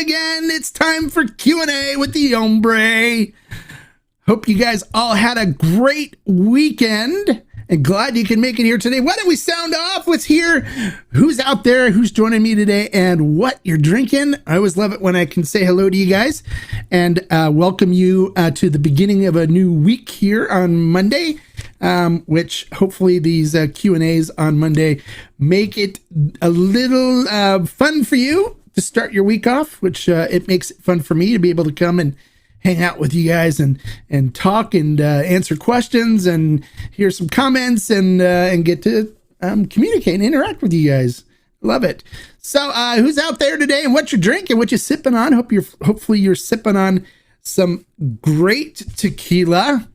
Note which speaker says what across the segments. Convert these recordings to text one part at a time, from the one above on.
Speaker 1: again. It's time for Q&A with the Hombre. Hope you guys all had a great weekend and glad you can make it here today. Why don't we sound off? Let's hear who's out there, who's joining me today, and what you're drinking. I always love it when I can say hello to you guys and welcome you to the beginning of a new week here on Monday, which hopefully these Q&As on Monday make it a little fun for you to start your week off, which it makes it fun for me to be able to come and hang out with you guys and talk and answer questions and hear some comments and get to communicate and interact with you guys. Love it. So who's out there today and what you're drinking, what you're sipping on? Hopefully you're sipping on some great tequila.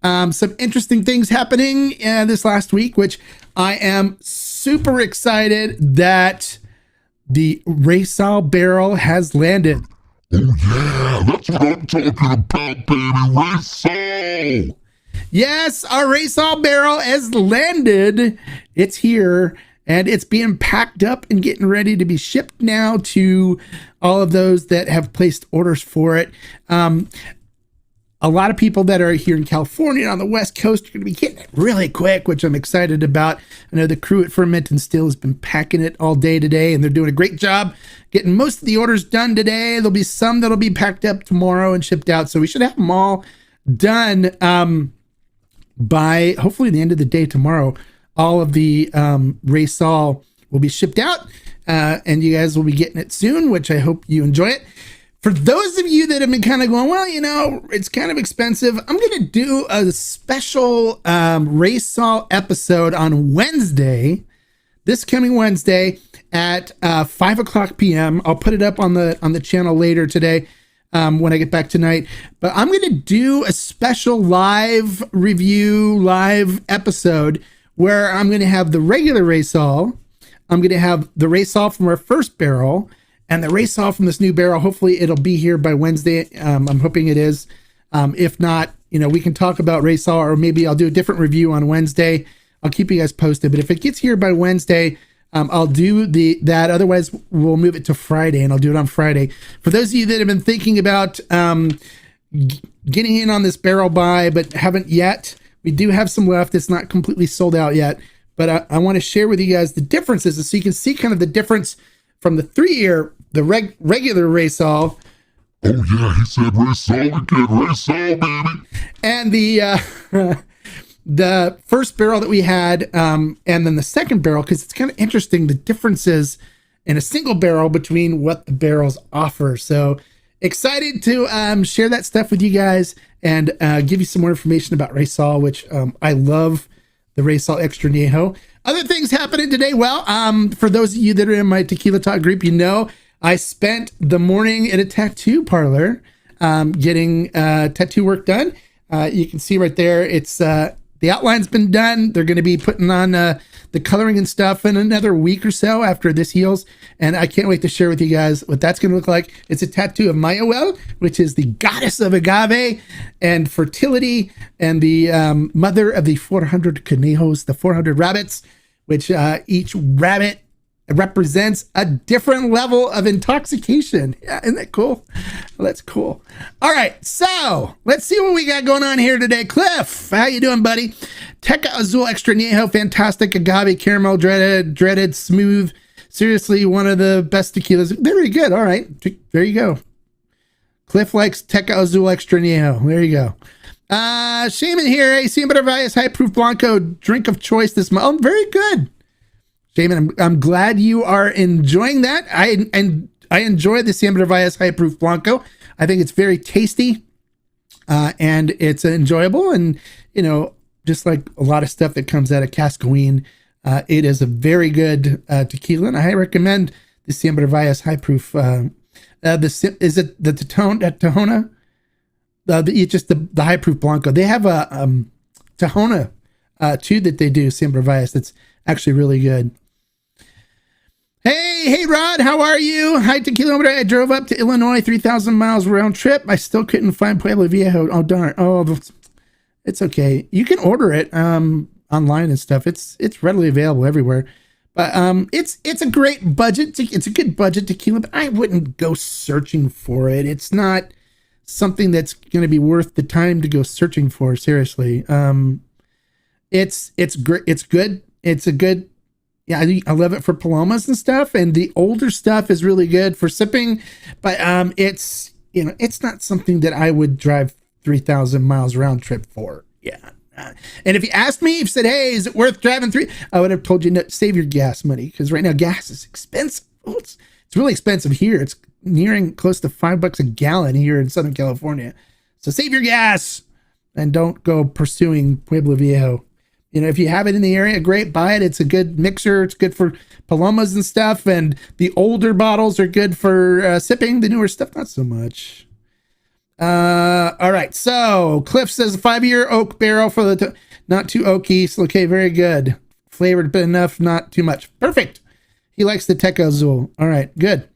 Speaker 1: Some interesting things happening this last week, which I am super excited that the Raysal barrel has landed.
Speaker 2: Oh yeah, that's what I'm talking about, baby. Raysal!
Speaker 1: Yes, our Raysal barrel has landed. It's here, and it's being packed up and getting ready to be shipped now to all of those that have placed orders for it. A lot of people that are here in California and on the West Coast are going to be getting it really quick, which I'm excited about. I know the crew at Ferment and Still has been packing it all day today, and they're doing a great job getting most of the orders done today. There'll be some that'll be packed up tomorrow and shipped out, so we should have them all done by hopefully the end of the day tomorrow. All of the Raysal will be shipped out, and you guys will be getting it soon, which I hope you enjoy it. For those of you that have been kind of going, well, you know, it's kind of expensive, I'm going to do a special Raysal episode on Wednesday, this coming Wednesday at 5 o'clock p.m. I'll put it up on the channel later today when I get back tonight. But I'm going to do a special live review, live episode where I'm going to have the regular Raysal. I'm going to have the Raysal from our first barrel and the Raysal from this new barrel. Hopefully it'll be here by Wednesday. I'm hoping it is. If not, you know, we can talk about Raysal, or maybe I'll do a different review on Wednesday. I'll keep you guys posted. But if it gets here by Wednesday, I'll do that. Otherwise, we'll move it to Friday, and I'll do it on Friday. For those of you that have been thinking about getting in on this barrel buy but haven't yet, we do have some left. It's not completely sold out yet. But I want to share with you guys the differences so you can see kind of the difference from the 3-year, the regular Raysal.
Speaker 2: Oh yeah, he said Raysal again, Raysal, baby.
Speaker 1: And the first barrel that we had, and then the second barrel, because it's kind of interesting the differences in a single barrel between what the barrels offer. So excited to share that stuff with you guys and give you some more information about Raysal, which I love the Raysal Extra Añejo. Other things happening today. Well, for those of you that are in my Tequila Talk group, you know I spent the morning at a tattoo parlor getting tattoo work done. You can see right there, it's the outline's been done. They're going to be putting on the coloring and stuff in another week or so after this heals. And I can't wait to share with you guys what that's going to look like. It's a tattoo of Mayawel, which is the goddess of agave and fertility and the mother of the 400 conejos, the 400 rabbits, which each rabbit represents a different level of intoxication. Yeah, isn't that cool? Well, that's cool. All right, so let's see what we got going on here today. Cliff, how you doing, buddy? Tequila Azul Extra Añejo, fantastic agave caramel, dreaded, smooth. Seriously, one of the best tequilas. Very good. All right, there you go. Cliff likes Tequila Azul Extra Añejo. There you go. Shaman here. Hey, Siembra Valles High Proof Blanco, drink of choice this month. Oh, very good. Shaman, I'm glad you are enjoying that. I enjoy the Siembra Valles High Proof Blanco. I think it's very tasty and it's enjoyable. And, you know, just like a lot of stuff that comes out of Cascaween, it is a very good tequila. And I recommend the Siembra Valles High Proof. Is it the Tahona? Just the High Proof Blanco. They have a Tahona too that they do, Siembra Valles. That's actually really good. Hey, Rod, how are you? Hi, Tequila Hombre. I drove up to Illinois, 3,000 miles round trip. I still couldn't find Pueblo Viejo. Oh, darn. Oh, it's okay. You can order it online and stuff. It's readily available everywhere. But it's a great budget. It's a good budget tequila, but I wouldn't go searching for it. It's not something that's going to be worth the time to go searching for. Seriously, it's great. It's good. It's a good. Yeah, I love it for palomas and stuff, and the older stuff is really good for sipping. But it's it's not something that I would drive 3,000 miles round trip for. Yeah. And if you asked me, if you said, hey, is it worth driving I would have told you, no, save your gas money, because right now gas is expensive. Oh, it's really expensive here. It's nearing close to $5 a gallon here in Southern California. So save your gas and don't go pursuing Pueblo Viejo. If you have it in the area, great, buy it. It's a good mixer. It's good for palomas and stuff. And the older bottles are good for sipping. The newer stuff, not so much. All right. So Cliff says a 5-year oak barrel for the not too oaky. So, okay, very good. Flavored, but enough, not too much. Perfect. He likes the Teca Azul. All right, good.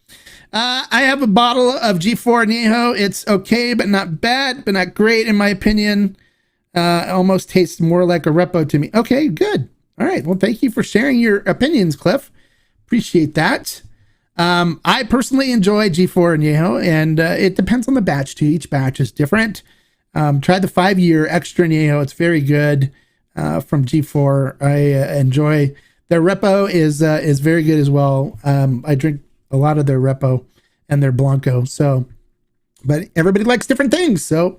Speaker 1: I have a bottle of G4 Añejo. It's okay, but not bad, but not great in my opinion. It almost tastes more like a Repo to me. Okay, good. All right. Well, thank you for sharing your opinions, Cliff. Appreciate that. I personally enjoy G4 Añejo, and it depends on the batch too. Each batch is different. Try the 5-year extra Añejo. It's very good from G4. I enjoy their Repo is very good as well. I drink a lot of their Repo and their Blanco. So, but everybody likes different things. So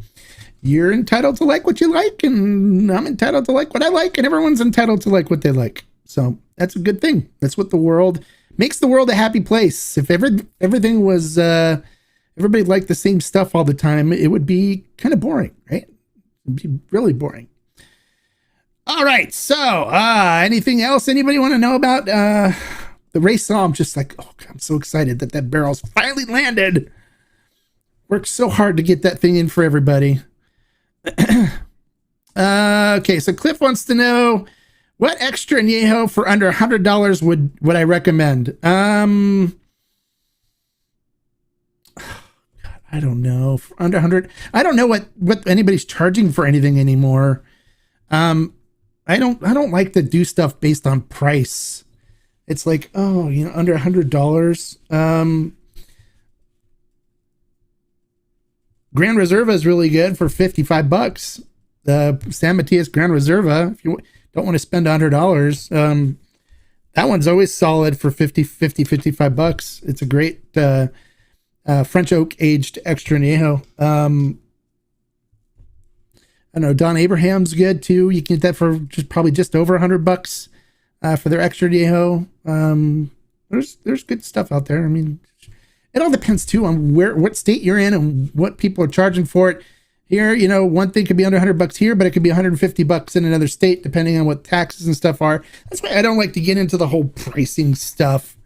Speaker 1: you're entitled to like what you like, and I'm entitled to like what I like, and everyone's entitled to like what they like. So that's a good thing. That's what makes the world a happy place. If everything was everybody liked the same stuff all the time, it would be kind of boring, right? It'd be really boring. All right. So anything else anybody want to know about the race? I'm just like, oh, I'm so excited that barrel's finally landed. Worked so hard to get that thing in for everybody. Okay, so Cliff wants to know, what extra añejo for under $100 would I recommend? I don't know. For under 100, I don't know what anybody's charging for anything anymore. I don't like to do stuff based on price. It's like, oh, under $100. Grand Reserva is really good for $55. San Matias Grand Reserva, if you don't want to spend $100, that one's always solid for $55. It's a great French oak aged extra añejo. I know Don Abraham's good too. You can get that for probably just over $100 for their extra añejo. There's good stuff out there. I mean, it all depends too on what state you're in and what people are charging for it. Here, one thing could be under $100 here, but it could be $150 in another state, depending on what taxes and stuff are. That's why I don't like to get into the whole pricing stuff.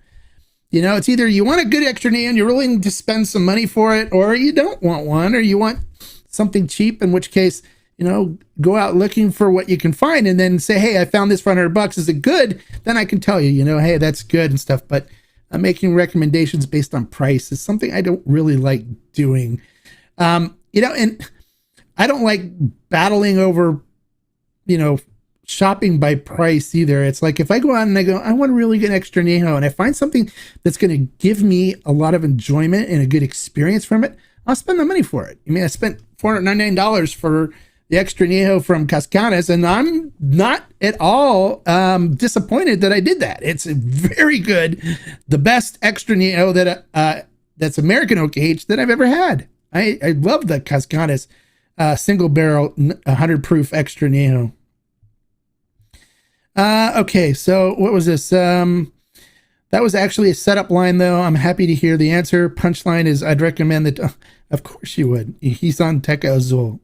Speaker 1: It's either you want a good extra añejo and you're willing to spend some money for it, or you don't want one, or you want something cheap, in which case, go out looking for what you can find and then say, hey, I found this for $100. Is it good? Then I can tell you, hey, that's good and stuff. But making recommendations based on price is something I don't really like doing. And I don't like battling over, shopping by price either. It's like, if I go out and I go, I want a really good extra añejo, and I find something that's going to give me a lot of enjoyment and a good experience from it, I'll spend the money for it. I mean, I spent $499 for the extra añejo from Cascadas, and I'm not at all disappointed that I did that. It's very good. The best extra añejo that's American oak aged that I've ever had. I love the Cascadas single barrel 100 proof extra añejo. Okay, so what was this? That was actually a setup line, though. I'm happy to hear the answer. Punchline is, I'd recommend that. Of course you would. He's on Teca Azul.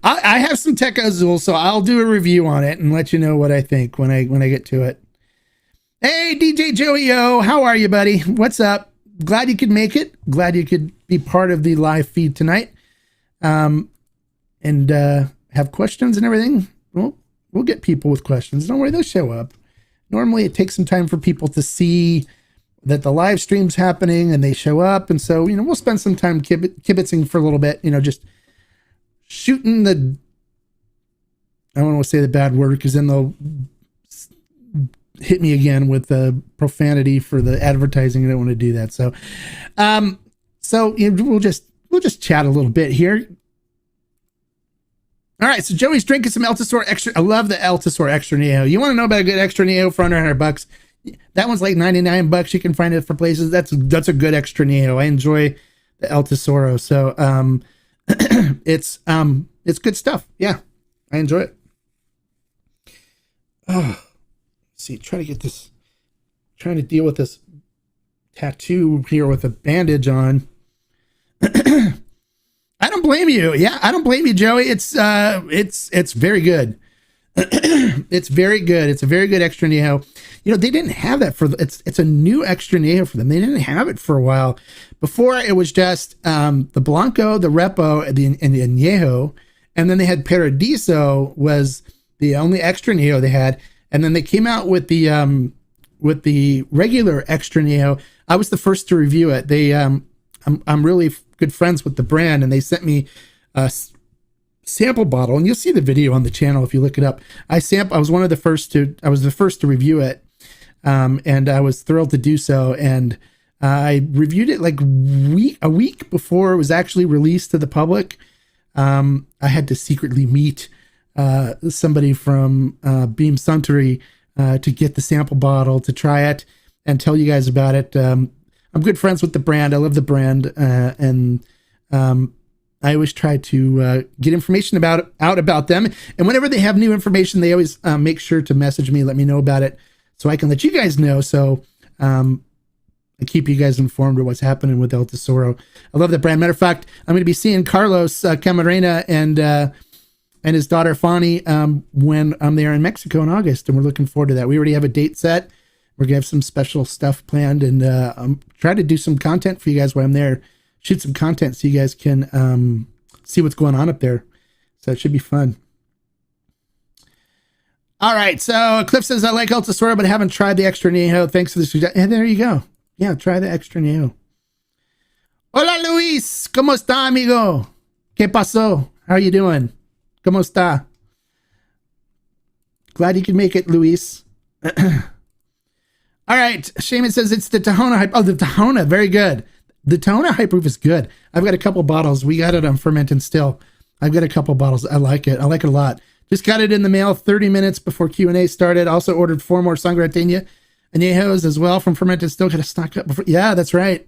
Speaker 1: I have some Teca Azul, so I'll do a review on it and let you know what I think when I get to it. Hey, DJ Joey O, how are you, buddy? What's up? Glad you could make it. Glad you could be part of the live feed tonight. And have questions and everything. Well, we'll get people with questions. Don't worry, they'll show up. Normally it takes some time for people to see that the live stream's happening and they show up. And so, we'll spend some time kibitzing for a little bit, just shooting I don't want to say the bad word, because then they'll, hit me again with the profanity for the advertising. I don't want to do that. So, we'll just chat a little bit here. All right, so Joey's drinking some El Tesoro Extra. I love the El Tesoro Extra Añejo. You want to know about a good Extra Añejo for under $100? That one's like $99. You can find it for places. That's a good Extra Añejo. I enjoy the El Tesoro. So it's good stuff. Yeah, I enjoy it. Oh, let's see, trying to deal with this tattoo here with a bandage on. I don't blame you. Yeah, I don't blame you, Joey. It's very good. It's very good. It's a very good Extra Añejo. You know, they didn't have that it's a new Extra Añejo for them. They didn't have it for a while. Before it was just the Blanco, the Repo, and the Añejo, and then they had Paradiso was the only Extra Añejo they had, and then they came out with the regular Extra Añejo. I was the first to review it. They I'm really good friends with the brand, and they sent me a sample bottle, and you'll see the video on the channel if you look it up. I was the first to review it, and I was thrilled to do so. And I reviewed it like a week before it was actually released to the public. I had to secretly meet somebody from Beam Suntory to get the sample bottle to try it and tell you guys about it. I'm good friends with the brand. I love the brand, and I always try to get information out about them. And whenever they have new information, they always make sure to message me, let me know about it, so I can let you guys know. So I keep you guys informed of what's happening with El Tesoro. I love the brand. Matter of fact, I'm going to be seeing Carlos Camarena and his daughter Fanny when I'm there in Mexico in August, and we're looking forward to that. We already have a date set. We're going to have some special stuff planned, and I'm trying to do some content for you guys while I'm there. Shoot some content so you guys can see what's going on up there. So it should be fun. All right. So Cliff says, I like El Tesoro, but I haven't tried the Extra Añejo. Thanks for the suggestion. And there you go. Yeah, try the Extra Añejo. Hola, Luis. ¿Cómo está, amigo? ¿Qué pasó? How are you doing? ¿Cómo está? Glad you could make it, Luis. All right. Shaman says it's the Tahona Hype. Oh, the Tahona. Very good. The Tahona High Proof is good. I've got a couple bottles. We got it on Ferment and Still. I've got a couple bottles. I like it. I like it a lot. Just got it in the mail 30 minutes before Q&A started. Also ordered 4 more Sangratenia Añejos as well from Ferment and Still. Got to stock up before. Yeah, that's right.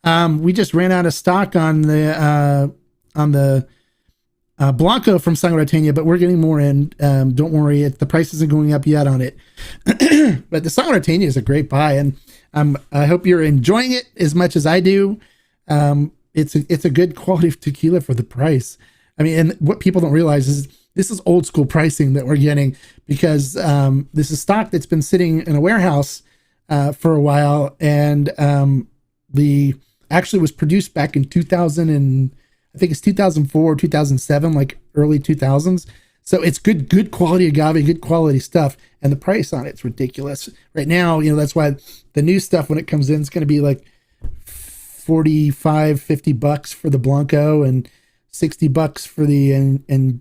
Speaker 1: We just ran out of stock on the Blanco from Sangratenia, but we're getting more in. Don't worry, the price isn't going up yet on it. But the Sangratenia is a great buy, and I hope you're enjoying it as much as I do. It's a good quality of tequila for the price. I mean, and what people don't realize is this is old school pricing that we're getting, because this is stock that's been sitting in a warehouse for a while, and actually was produced back in 2000 and I think it's 2004, 2007, like early 2000s. So it's good quality agave, good quality stuff. And the price on it's ridiculous right now. You know, that's why the new stuff, when it comes in, it's going to be like $45-50 for the Blanco, and $60 for the and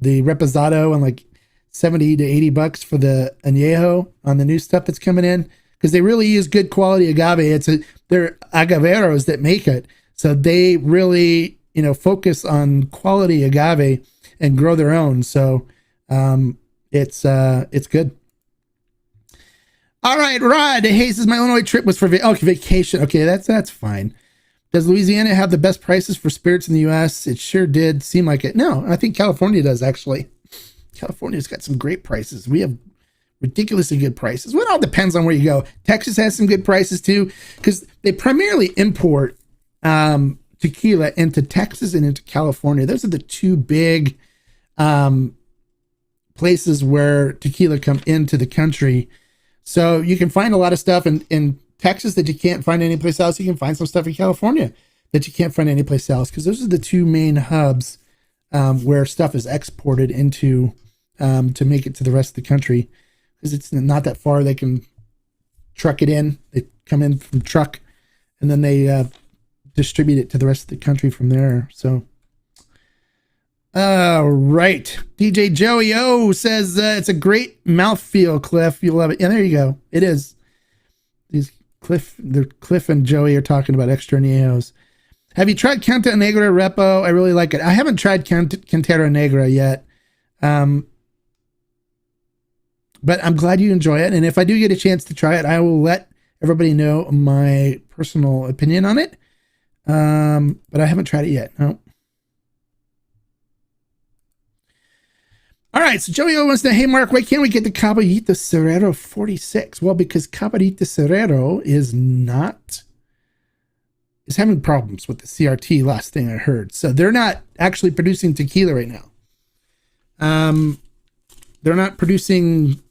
Speaker 1: the Reposado, and like $70 to $80 for the Añejo on the new stuff that's coming in, because they really use good quality agave. They're agaveros that make it, so they really, you know, focus on quality agave and grow their own. So it's good. All right, Rod. Hey, says my Illinois trip was for vacation. Okay, that's fine. Does Louisiana have the best prices for spirits in the U.S.? It sure did seem like it. No, I think California does, actually. California's got some great prices. We have ridiculously good prices. Well, it all depends on where you go. Texas has some good prices too, because they primarily import tequila into Texas and into California. Those are the two big places where tequila come into the country. So you can find a lot of stuff in Texas that you can't find anyplace else. You can find some stuff in California that you can't find anyplace else, because those are the two main hubs where stuff is exported into to make it to the rest of the country, because it's not that far. They can truck it in. They come in from truck, and then they distribute it to the rest of the country from there. So, all All right. DJ Joey O says it's a great mouthfeel, Cliff. You'll love it. Yeah, there you go. It is. Cliff and Joey are talking about extraneos. Have you tried Canta Negra Repo? I really like it. I haven't tried Cantera Negra yet. But I'm glad you enjoy it. And if I do get a chance to try it, I will let everybody know my personal opinion on it. But I haven't tried it yet. No. All right. So Joey O wants to know, hey, Mark, why can't we get the Caballito Cerrero 46? Well, because Caballito Cerrero is having problems with the CRT, last thing I heard. So they're not actually producing tequila right now. They're not producing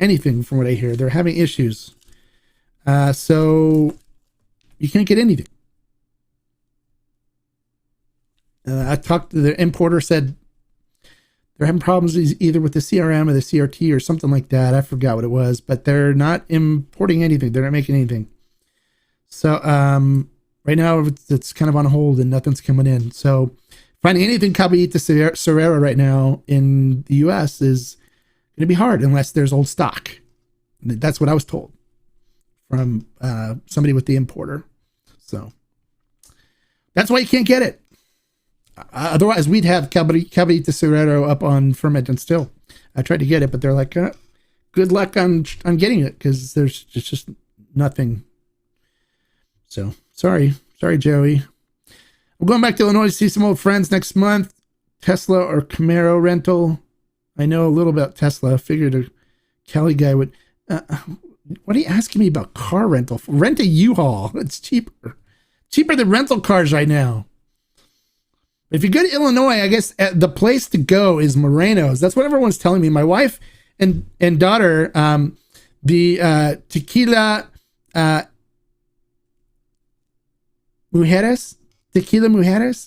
Speaker 1: anything from what I hear. They're having issues. So you can't get anything. I talked to the importer, said they're having problems either with the CRM or the CRT or something like that. I forgot what it was, but they're not importing anything. They're not making anything. So right now it's kind of on hold and nothing's coming in. So finding anything Caballito Cerrero right now in the US is going to be hard unless there's old stock. That's what I was told from somebody with the importer. So that's why you can't get it. Otherwise, we'd have Caballito Cerrero up on Ferment and Still. I tried to get it, but they're like, good luck on getting it because there's just nothing. So sorry, Joey. I'm going back to Illinois to see some old friends next month. Tesla or Camaro rental. I know a little about Tesla. I figured a Cali guy would. What are you asking me about car rental? Rent a U-Haul. It's cheaper than rental cars right now. If you go to Illinois, I guess the place to go is Moreno's. That's what everyone's telling me. My wife and daughter, the Tequila Mujeres,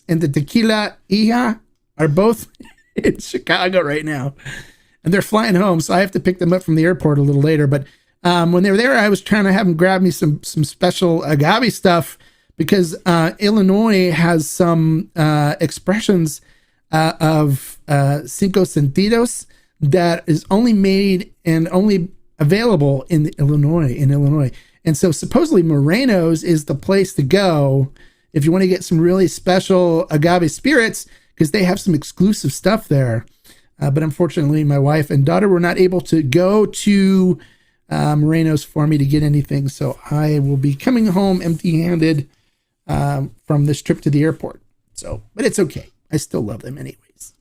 Speaker 1: and the Tequila Hija are both in Chicago right now. And they're flying home, so I have to pick them up from the airport a little later. But when they were there, I was trying to have them grab me some special agave stuff because Illinois has some expressions of Cinco Sentidos that is only made and only available in Illinois. And so supposedly Moreno's is the place to go if you want to get some really special agave spirits because they have some exclusive stuff there. But unfortunately, my wife and daughter were not able to go to Moreno's for me to get anything. So I will be coming home empty-handed from this trip to the airport. So, but it's okay. I still love them anyways.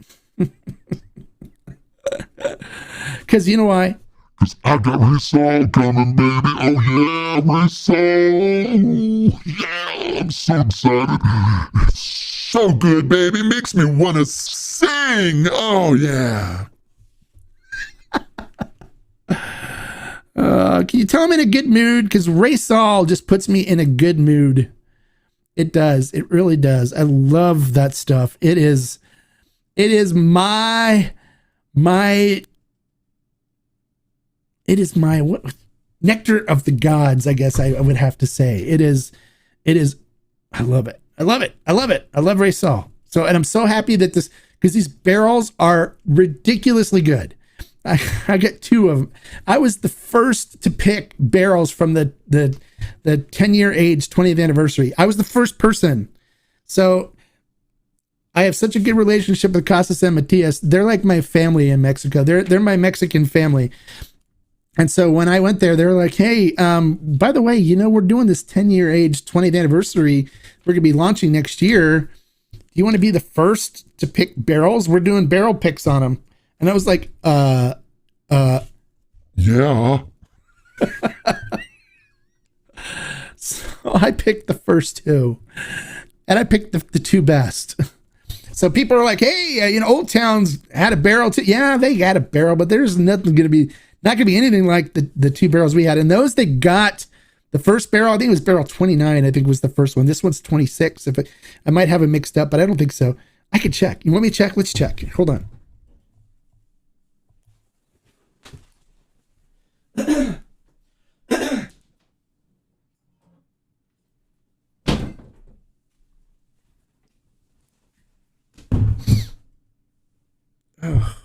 Speaker 1: Because you know why?
Speaker 2: Because I got Resol coming, baby. Oh, yeah, Resol. Yeah, I'm so excited. It's so good, baby. Makes me want to sing. Oh, yeah.
Speaker 1: Can you tell I'm in a good mood? Because Resol just puts me in a good mood. It does. It really does. I love that stuff. It is my nectar of the gods, I guess I would have to say. It is, I love it. I love Resol. So, and I'm so happy that because these barrels are ridiculously good. I got 2 of them. I was the first to pick barrels from the 10-year age 20th anniversary. I was the first person. So I have such a good relationship with Casa San Matias. They're like my family in Mexico. They're my Mexican family. And so when I went there, they were like, hey, by the way, we're doing this 10-year age 20th anniversary. We're going to be launching next year. Do you want to be the first to pick barrels? We're doing barrel picks on them. And I was like,
Speaker 2: yeah.
Speaker 1: So I picked the first 2 and I picked the 2 best. So people are like, hey, Old Town's had a barrel too. Yeah, they got a barrel, but there's not going to be anything like the 2 barrels we had. And those they got the first barrel, I think it was barrel 29, I think was the first one. This one's 26. I might have it mixed up, but I don't think so. I could check. You want me to check? Let's check. Hold on. Oh.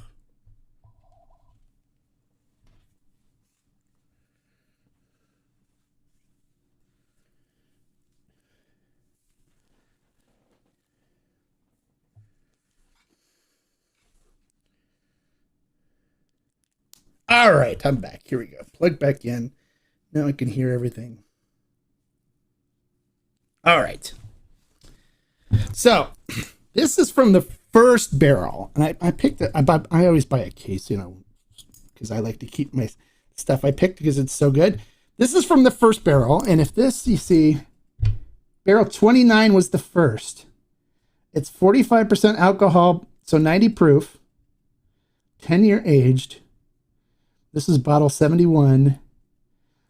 Speaker 1: All right, I'm back. Here we go. Plug back in. Now I can hear everything. All right. So this is from the first barrel, and I picked it. I always buy a case, you know, because I like to keep my stuff I picked because it's so good. This is from the first barrel, and if this, you see, barrel 29 was the first. It's 45% alcohol, so 90 proof, 10-year aged. This is bottle 71.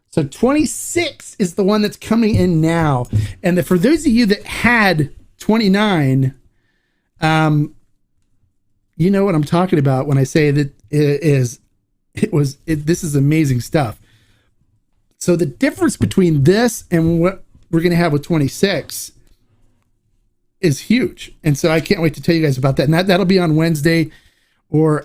Speaker 1: So 26 is the one that's coming in now. And for those of you that had 29, you know what I'm talking about when I say that this is amazing stuff. So the difference between this and what we're going to have with 26 is huge. And so I can't wait to tell you guys about that. And that'll be on Wednesday or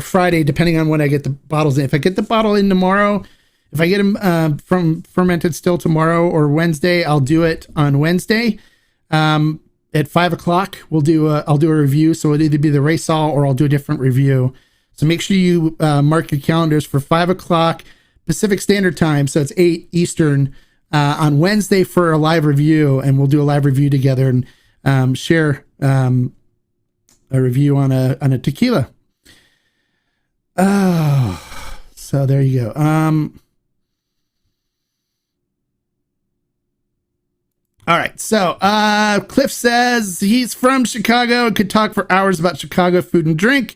Speaker 1: Friday, depending on when I get the bottles in. If I get the bottle in tomorrow, if I get them from fermented still tomorrow or Wednesday, I'll do it on Wednesday. At 5:00, I'll do a review. So it'll either be the Raysol or I'll do a different review. So make sure you mark your calendars for 5:00 Pacific Standard Time. So it's 8 Eastern on Wednesday for a live review, and we'll do a live review together and share a review on a tequila. Oh, so there you go. All right. So, Cliff says he's from Chicago and could talk for hours about Chicago food and drink.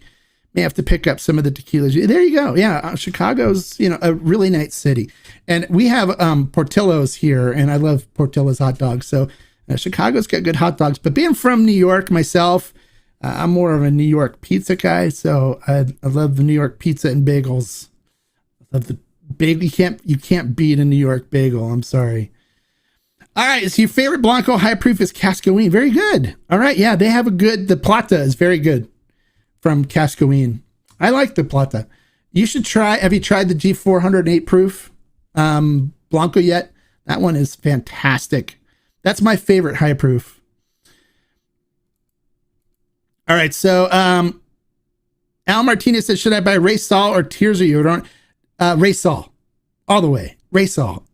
Speaker 1: May have to pick up some of the tequilas. There you go. Yeah. Chicago's, a really nice city, and we have, Portillo's here, and I love Portillo's hot dogs. So Chicago's got good hot dogs, but being from New York myself, I'm more of a New York pizza guy, so I love the New York pizza and bagels. I love the bagel. You can't beat a New York bagel. I'm sorry. All right, so your favorite Blanco high proof is Cascaween. Very good. All right, yeah, they have the Plata is very good from Cascaween. I like the Plata. You should try. Have you tried the G408 proof Blanco yet? That one is fantastic. That's my favorite high proof. All right, so Al Martinez says, should I buy Raysol or Tears of Yoderon? Raysol, all the way. Raysol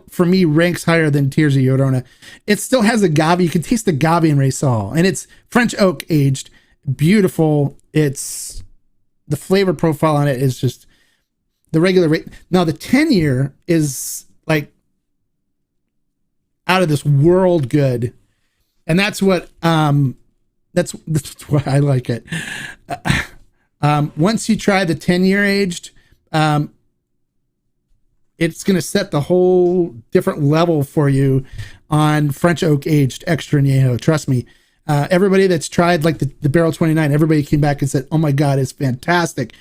Speaker 1: for me ranks higher than Tears of Yoderon. It still has agave. You can taste the agave in Raysol, and it's French oak aged, beautiful. It's the flavor profile on it is just the regular rate. Now the 10-year is like out of this world good, and that's what that's why I like it. Once you try the 10-year aged, it's going to set the whole different level for you on French oak aged extra añejo. Trust me. Everybody that's tried like the barrel 29, everybody came back and said, "Oh my God, it's fantastic."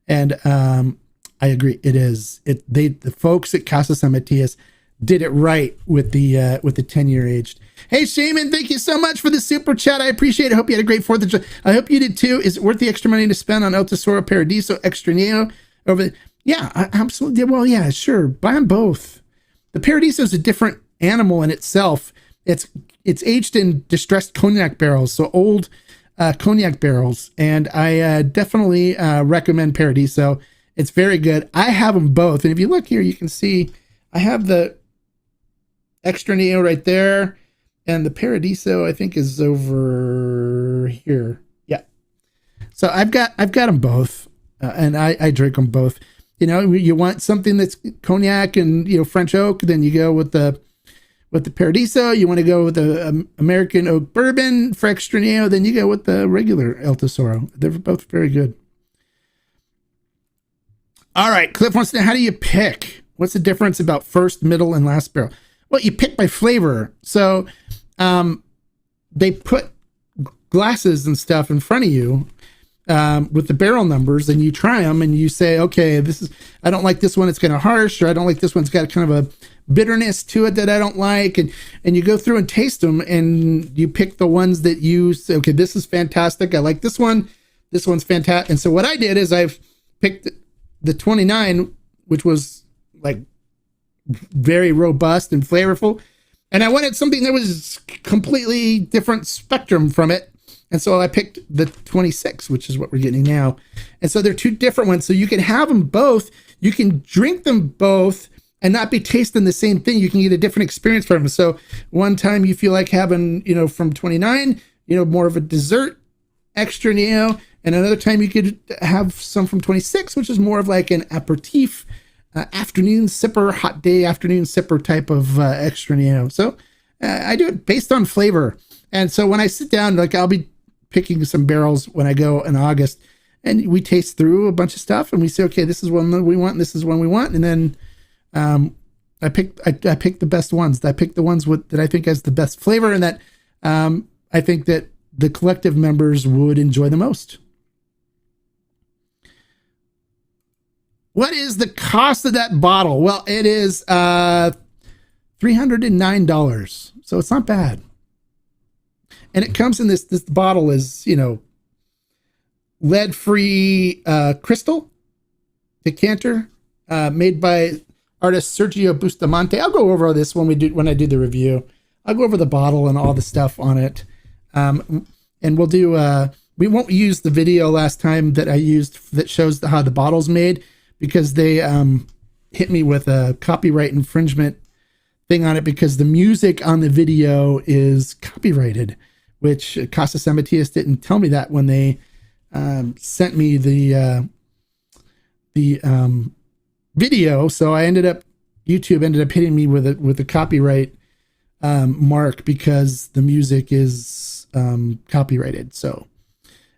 Speaker 1: And I agree, it is. The folks at Casa San Matias did it right with the 10-year aged. Hey, Shaman, thank you so much for the super chat. I appreciate it. I hope you had a great 4th of July. I hope you did too. Is it worth the extra money to spend on El Tesoro Paradiso Extra Neo over? Yeah, absolutely. Well, yeah, sure. Buy them both. The Paradiso is a different animal in itself. It's aged in distressed cognac barrels, so old cognac barrels, and I definitely recommend Paradiso. It's very good. I have them both, and if you look here, you can see I have the Extra Neo right there, and the Paradiso I think is over here. Yeah. So I've got them both, and I drink them both. You want something that's cognac and French oak, then you go with the Paradiso. You want to go with the American oak bourbon for Extra Neo, then you go with the regular El Tesoro. They're both very good. All right, Cliff wants to know, how do you pick? What's the difference about first, middle, and last barrel? Well, you pick by flavor. So they put glasses and stuff in front of you with the barrel numbers, and you try them and you say, okay, I don't like this one, it's kind of harsh, or I don't like this one, it's got kind of bitterness to it that I don't like, and you go through and taste them, and you pick the ones that you say, okay, this is fantastic. I like this one. This one's fantastic. And so what I did is I've picked the 29, which was like very robust and flavorful, and I wanted something that was completely different spectrum from it. And so I picked the 26, which is what we're getting now. And so they're two different ones. So you can have them both. You can drink them both and not be tasting the same thing. You can get a different experience from them. So one time you feel like having, from 29, more of a dessert extra, and another time you could have some from 26, which is more of like an aperitif, afternoon sipper, hot day afternoon sipper type of extra. So I do it based on flavor. And so when I sit down, like I'll be picking some barrels when I go in August, and we taste through a bunch of stuff, and we say, okay, this is one that we want, and this is one we want, and then I pick the best ones. I pick the ones that I think has the best flavor, and that I think that the collective members would enjoy the most. What is the cost of that bottle? Well, it is $309, so it's not bad. And it comes in this bottle is, lead-free crystal decanter, made by artist Sergio Bustamante. I'll go over this when I do the review. I'll go over the bottle and all the stuff on it. And we'll do, we won't use the video last time that I used that shows how the bottle's made, because they hit me with a copyright infringement thing on it, because the music on the video is copyrighted, which Casa San Matias didn't tell me that when they sent me the video. So YouTube ended up hitting me with a copyright mark, because the music is copyrighted. So,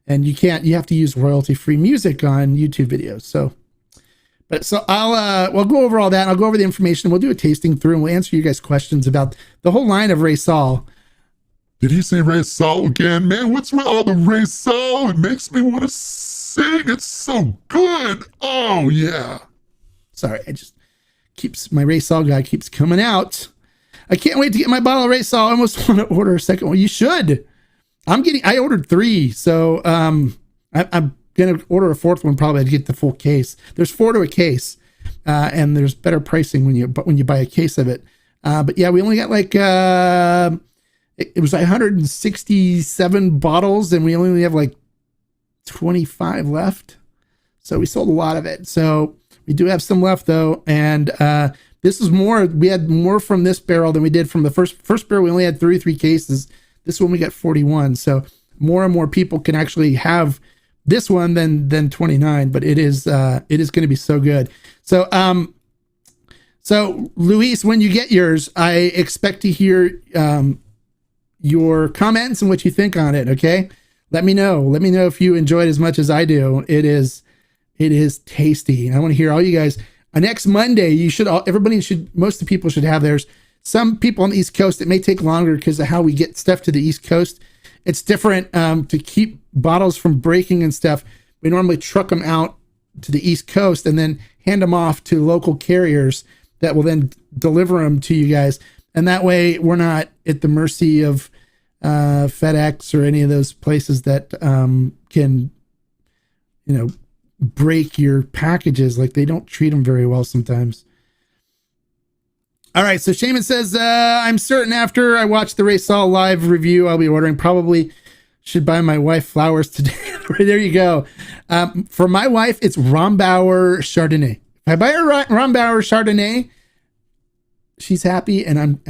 Speaker 1: and you have to use royalty-free music on YouTube videos. So we'll go over all that. I'll go over the information. We'll do a tasting through, and we'll answer you guys' questions about the whole line of Raysol.
Speaker 2: Did he say Raysol again? Man, what's with all the Raysol? It makes me want to sing. It's so good. Oh, yeah.
Speaker 1: Sorry, my Raysol guy keeps coming out. I can't wait to get my bottle of Raysol. I almost want to order a second one. You should. I ordered 3, so I'm gonna order a 4th one probably to get the full case. There's 4 to a case, and there's better pricing when you buy a case of it. But yeah, we only got like it was like 167 bottles, and we only have like 25 left. So we sold a lot of it. So we do have some left though, and this is more. We had more from this barrel than we did from the first barrel. We only had 33 cases. This one we got 41. So more and more people can actually have this one than 29, but it is going to be so good. So Luis, when you get yours, I expect to hear your comments and what you think on it. Okay, let me know if you enjoyed as much as I do. It is tasty, and I want to hear all you guys. Next Monday, most of the people should have theirs. Some people on the East Coast, it may take longer because of how we get stuff to the East Coast. It's different to keep bottles from breaking and stuff. We normally truck them out to the East Coast and then hand them off to local carriers that will then deliver them to you guys. And that way we're not at the mercy of FedEx or any of those places that can, break your packages. Like, they don't treat them very well sometimes. All right, so Shaman says, I'm certain after I watch the Raysol live review, I'll be ordering. Probably should buy my wife flowers today. There you go. For my wife, it's Rombauer Chardonnay. If I buy her Rombauer Chardonnay, she's happy, and I'm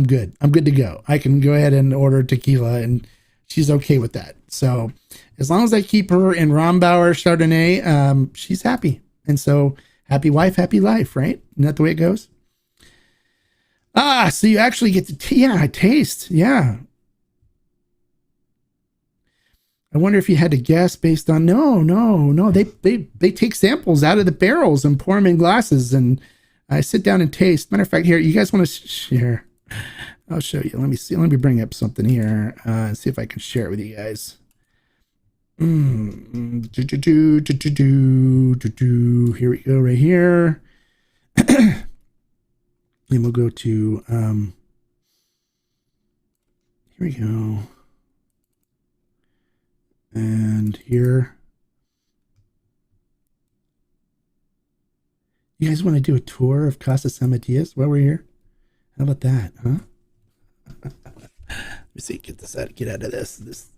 Speaker 1: good. I'm good to go. I can go ahead and order tequila, and she's okay with that. So as long as I keep her in Rombauer Chardonnay, she's happy. And so happy wife, happy life, right? Isn't that the way it goes? So you actually get to taste. Yeah. I wonder if you had to guess based on, no. They take samples out of the barrels and pour them in glasses, and I sit down and taste. Matter of fact, here, you guys want to share? I'll show you. Let me see. Let me bring up something here and see if I can share it with you guys. Here we go right here. And we'll go to, here we go. And here. You guys want to do a tour of Casa San Matias while we're here? How about that, huh? Let me see, get this out, get out of this. This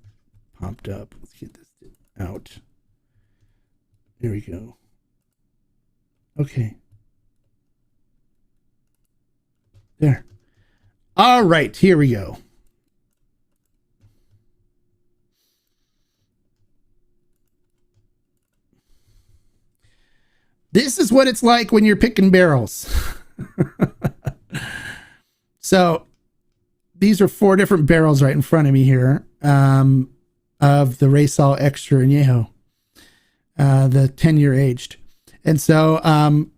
Speaker 1: popped up. Let's get this out. There we go. Okay. There. All right, here we go. This is what it's like when you're picking barrels. So these are 4 different barrels right in front of me here, of the Raysal Extra Añejo, the 10-year aged. And so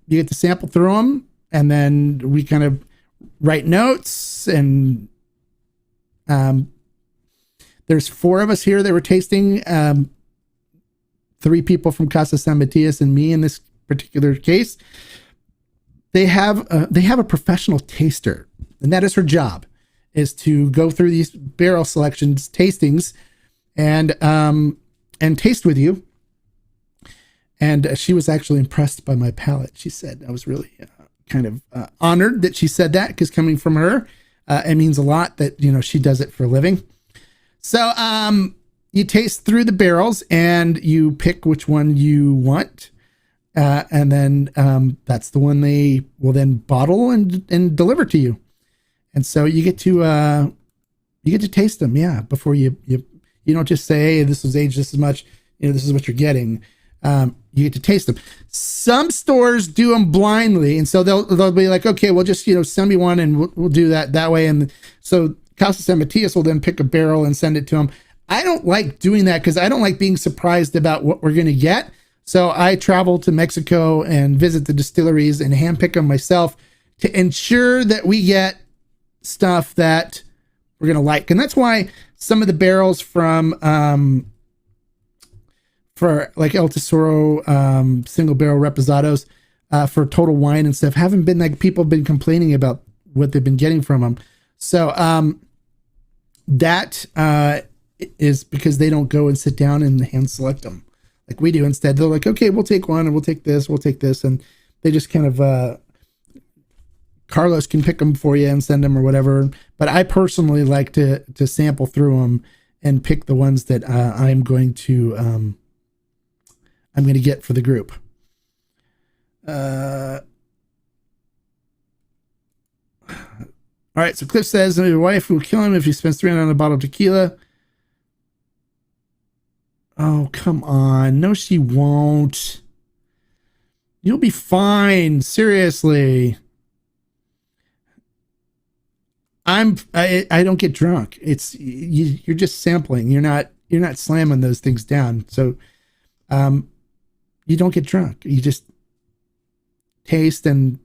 Speaker 1: you get to sample through them, and then we kind of write notes. And there's 4 of us here that were tasting, 3 people from Casa San Matias and me in this particular case. They have a professional taster, and that is her job, is to go through these barrel selections, tastings, and taste with you. And she was actually impressed by my palate. She said, I was really kind of honored that she said that, because coming from her, it means a lot that, you know, she does it for a living. So you taste through the barrels and you pick which one you want. And then that's the one they will then bottle and deliver to you. And so you get to taste them, yeah, before you don't just say, hey, this was aged this much, you know, this is what you're getting. You get to taste them. Some stores do them blindly, and so they'll be like, okay, well, just, you know, send me one, and we'll do that way. And so Casa San Matias will then pick a barrel and send it to them. I don't like doing that because I don't like being surprised about what we're going to get. So I travel to Mexico and visit the distilleries and handpick them myself to ensure that we get stuff that we're going to like. And that's why some of the barrels from for like El Tesoro single barrel reposados for Total Wine and stuff haven't been, like, people have been complaining about what they've been getting from them. So that is because they don't go and sit down and hand select them like we do. Instead, they're like, okay, we'll take one, and we'll take this, and they just kind of Carlos can pick them for you and send them or whatever. But I personally like to sample through them and pick the ones that I'm going to get for the group. All right, so Cliff says your wife will kill him if he spends $300 on a bottle of tequila. Oh, come on. No, she won't. You'll be fine. Seriously. I don't get drunk. It's you're just sampling. You're not slamming those things down. So you don't get drunk. You just taste and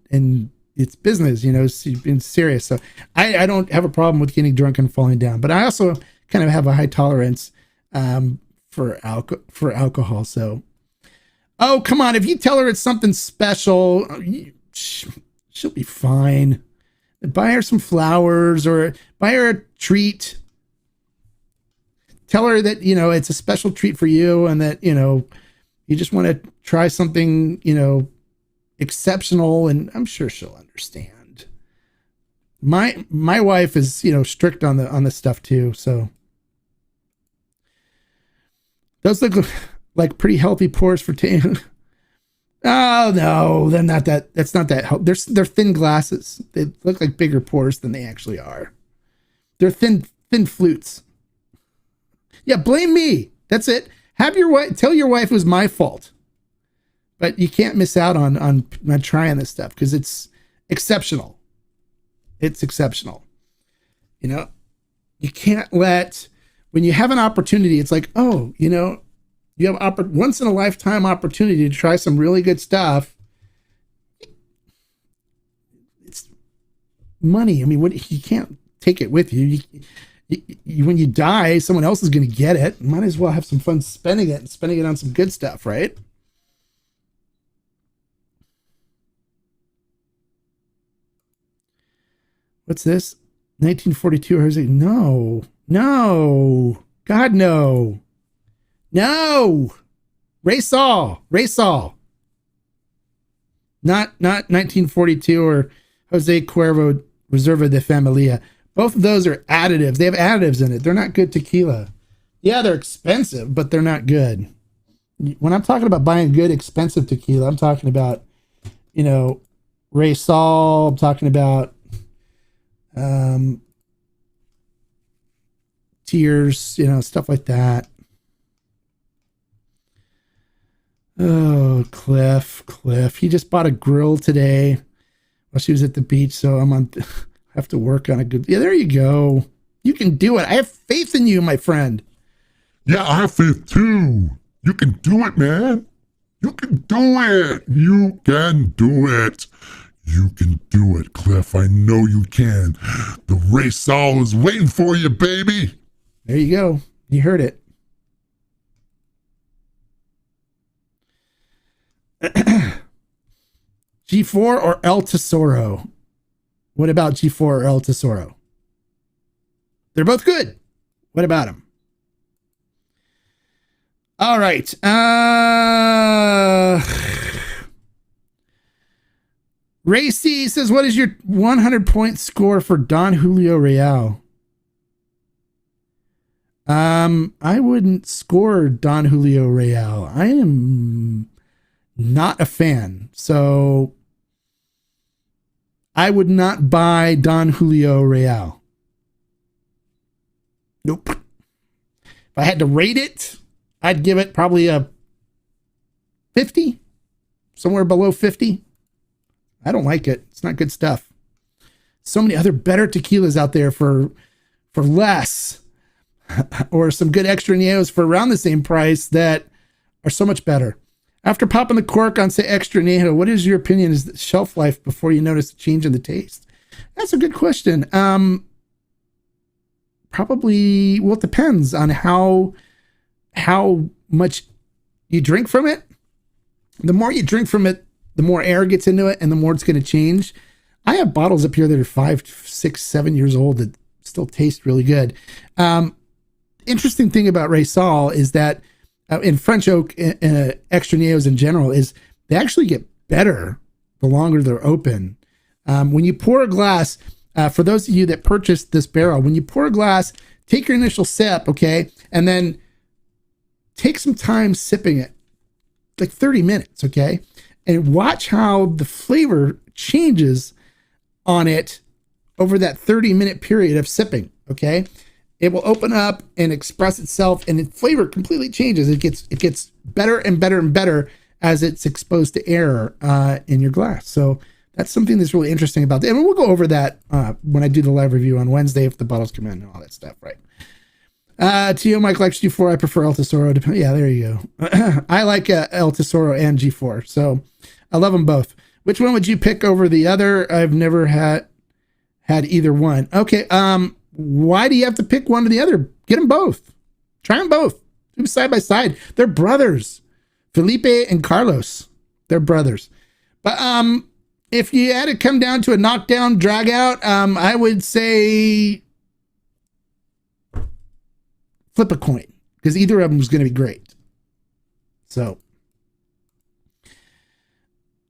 Speaker 1: it's business, you know, it's been serious. So I don't have a problem with getting drunk and falling down, but I also kind of have a high tolerance for alcohol. So, oh, come on. If you tell her it's something special, she'll be fine. Buy her some flowers or buy her a treat. Tell her that, you know, it's a special treat for you and that, you know, you just want to try something, you know, exceptional, and I'm sure she'll understand. My wife is, you know, strict on the stuff too. So those look like pretty healthy pours for Tam. Oh no, they're not that. That's not that. They're thin glasses. They look like bigger pours than they actually are. They're thin flutes. Yeah, blame me. That's it. Have your wife tell your wife it was my fault. But you can't miss out on trying this stuff because it's exceptional. It's exceptional. You know, you can't let, when you have an opportunity, it's like, oh, you know, you have once in a lifetime opportunity to try some really good stuff. It's money. I mean, you can't take it with you. When you die, someone else is going to get it. You might as well have some fun spending it and spending it on some good stuff, right? What's this? 1942 Jose. No. No. God, no. No. Ray Saul. Not 1942 or Jose Cuervo Reserva de Familia. Both of those are additives. They have additives in it. They're not good tequila. Yeah, they're expensive, but they're not good. When I'm talking about buying good, expensive tequila, I'm talking about, Ray Saul. I'm talking about Tears, stuff like that. Oh, Cliff. He just bought a grill today while she was at the beach, so have to work on a good. Yeah, there you go. You can do it. I have faith in you, my friend.
Speaker 2: Yeah, I have faith too. You can do it, man. You can do it. You can do it. You can do it, Cliff. I know you can. The race all is waiting for you, baby.
Speaker 1: There you go. You heard it. G4 or El Tesoro? What about G4 or El Tesoro? They're both good. What about them? All right. Racy says, what is your 100-point score for Don Julio Real? I wouldn't score Don Julio Real. I am not a fan. So I would not buy Don Julio Real. Nope. If I had to rate it, I'd give it probably a 50, somewhere below 50. I don't like it. It's not good stuff. So many other better tequilas out there for less, or some good extra neos for around the same price that are so much better. After popping the cork on, say, extra añejo, what is your opinion is the shelf life before you notice a change in the taste? That's a good question. Probably, well, it depends on how much you drink from it. The more you drink from it, the more air gets into it and the more it's going to change. I have bottles up here that are 5, 6, 7 years old that still taste really good. Interesting thing about Ray Saul is that in French oak extra neos in general is they actually get better the longer they're open. When you pour a glass, for those of you that purchased this barrel, when you pour a glass, take your initial sip, okay, and then take some time sipping it, like 30 minutes, okay, and watch how the flavor changes on it over that 30-minute period of sipping, okay? It will open up and express itself, and the flavor completely changes. It gets better and better and better as it's exposed to air in your glass. So that's something that's really interesting about that. And we'll go over that when I do the live review on Wednesday if the bottles come in and all that stuff, right? Tio Mike likes G4. I prefer El Tesoro. Yeah, there you go. I like El Tesoro and G4, so I love them both. Which one would you pick over the other? I've never had either one. Okay, why do you have to pick one or the other? Get them both. Try them both. Do them side by side. They're brothers. Felipe and Carlos. They're brothers. But if you had to come down to a knockdown, drag out, I would say flip a coin, because either of them is going to be great. So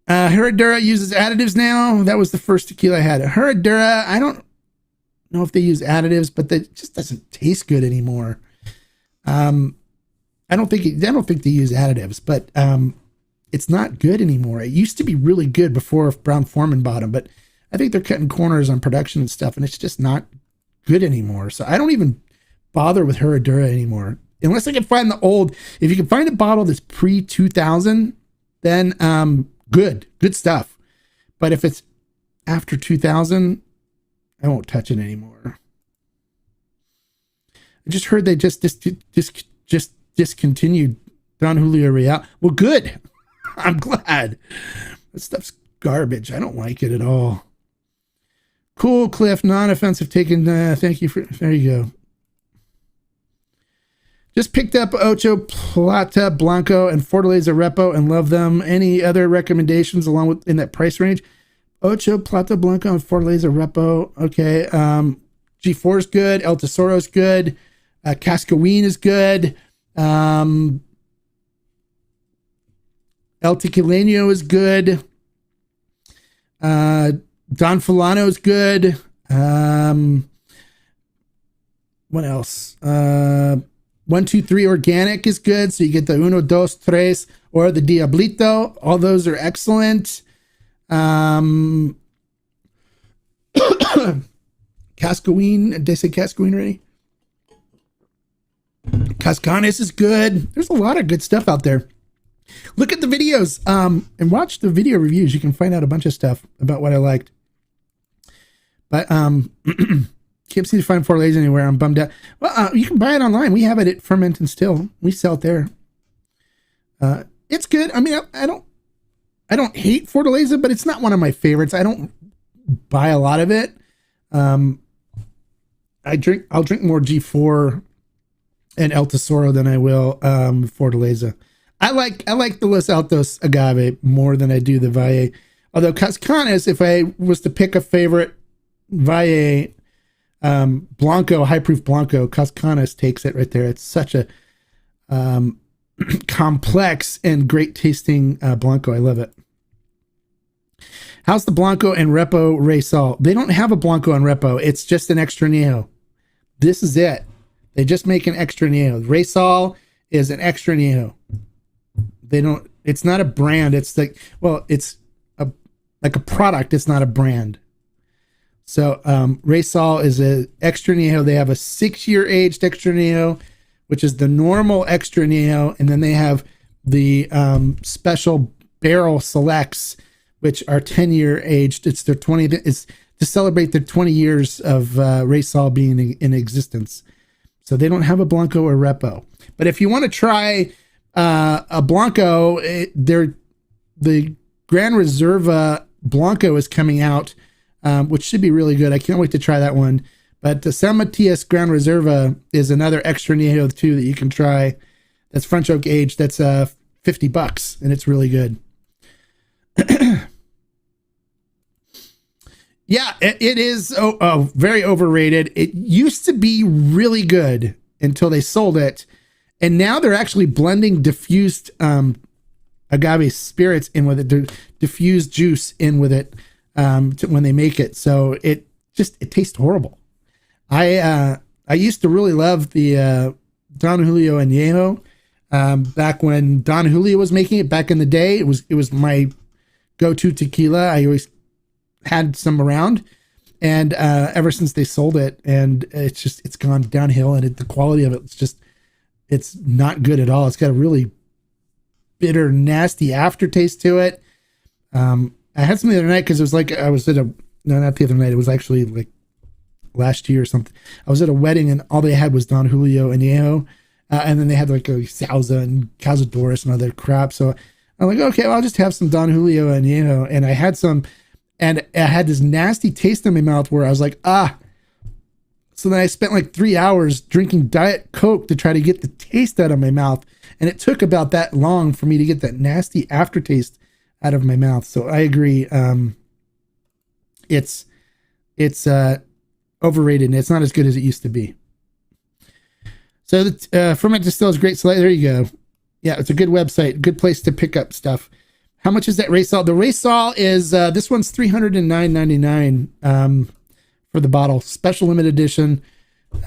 Speaker 1: Herradura uses additives now. That was the first tequila I had. Herradura, I don't know if they use additives, but that just doesn't taste good anymore. I don't think they use additives, but it's not good anymore. It used to be really good before Brown Foreman bought them, but I think they're cutting corners on production and stuff, and it's just not good anymore. So I don't even bother with Herradura anymore, unless I can find the old. If you can find a bottle that's pre-2000, then good stuff. But if it's after 2000, I won't touch it anymore. I just heard they just discontinued Don Julio Real. Well, good. I'm glad. That stuff's garbage. I don't like it at all. Cool, Cliff. Non-offensive taken. Thank you for. There you go. Just picked up Ocho Plata Blanco and Fortaleza Repo and love them. Any other recommendations along with in that price range? Ocho, Plata Blanca, and Fortaleza Repo. Okay. G4 is good. El Tesoro is good. Cascaween is good. El Tequileno is good. Don Fulano is good. What else? 123 Organic is good. So you get the Uno, Dos, Tres, or the Diablito. All those are excellent. Cascaween. Did I say Cascaween already? Cascanes is good. There's a lot of good stuff out there. Look at the videos and watch the video reviews. You can find out a bunch of stuff about what I liked. But can't seem to find Fortaleza anywhere. I'm bummed out. Well, you can buy it online. We have it at Ferment and Still. We sell it there. It's good. I mean, I don't hate Fortaleza, but it's not one of my favorites. I don't buy a lot of it. I'll drink more G4 and El Tesoro than I will Fortaleza. I like the Los Altos agave more than I do the Valle. Although Cascanes, if I was to pick a favorite Valle Blanco, high proof Blanco, Cascanes takes it right there. It's such a complex and great tasting Blanco. I love it. How's the Blanco and Repo Resol? They don't have a Blanco and Repo. It's just an extra Añejo. This is it. They just make an extra Añejo. Resol is an extra Añejo. They don't. It's not a brand. It's like, well, it's like a product. It's not a brand. So Resol is an extra Añejo. They have a 6-year aged extra Añejo, which is the normal extra Añejo, and then they have the special barrel selects, which are 10-year aged. It's their 20. It's to celebrate their 20 years of Resol being in existence. So they don't have a Blanco or Repo. But if you want to try a Blanco, the Gran Reserva Blanco is coming out, which should be really good. I can't wait to try that one. But the San Matias Gran Reserva is another extra Añejo too that you can try. That's French oak aged. That's $50, and it's really good. Yeah, it is very overrated. It used to be really good until they sold it. And now they're actually blending diffused agave spirits in with it. They're diffused juice in with it when they make it. So it tastes horrible. I used to really love the Don Julio Añejo back when Don Julio was making it back in the day. It was my go-to tequila. I always had some around, and ever since they sold it, and it's gone downhill, and the quality of it's not good at all. It's got a really bitter, nasty aftertaste to it. I had some the other night because it was like I was at not the other night. It was actually like last year or something. I was at a wedding and all they had was Don Julio Añejo, and then they had like a Sauza and Cazadores and other crap. So I'm like, okay, well, I'll just have some Don Julio Añejo, and I had some. And I had this nasty taste in my mouth where I was like, So then I spent like 3 hours drinking Diet Coke to try to get the taste out of my mouth. And it took about that long for me to get that nasty aftertaste out of my mouth. So I agree. It's overrated, and it's not as good as it used to be. So the Ferment Distill is great. So there you go. Yeah, it's a good website, good place to pick up stuff. How much is that Resol? The Resol is, this one's $309.99 for the bottle. Special limited edition.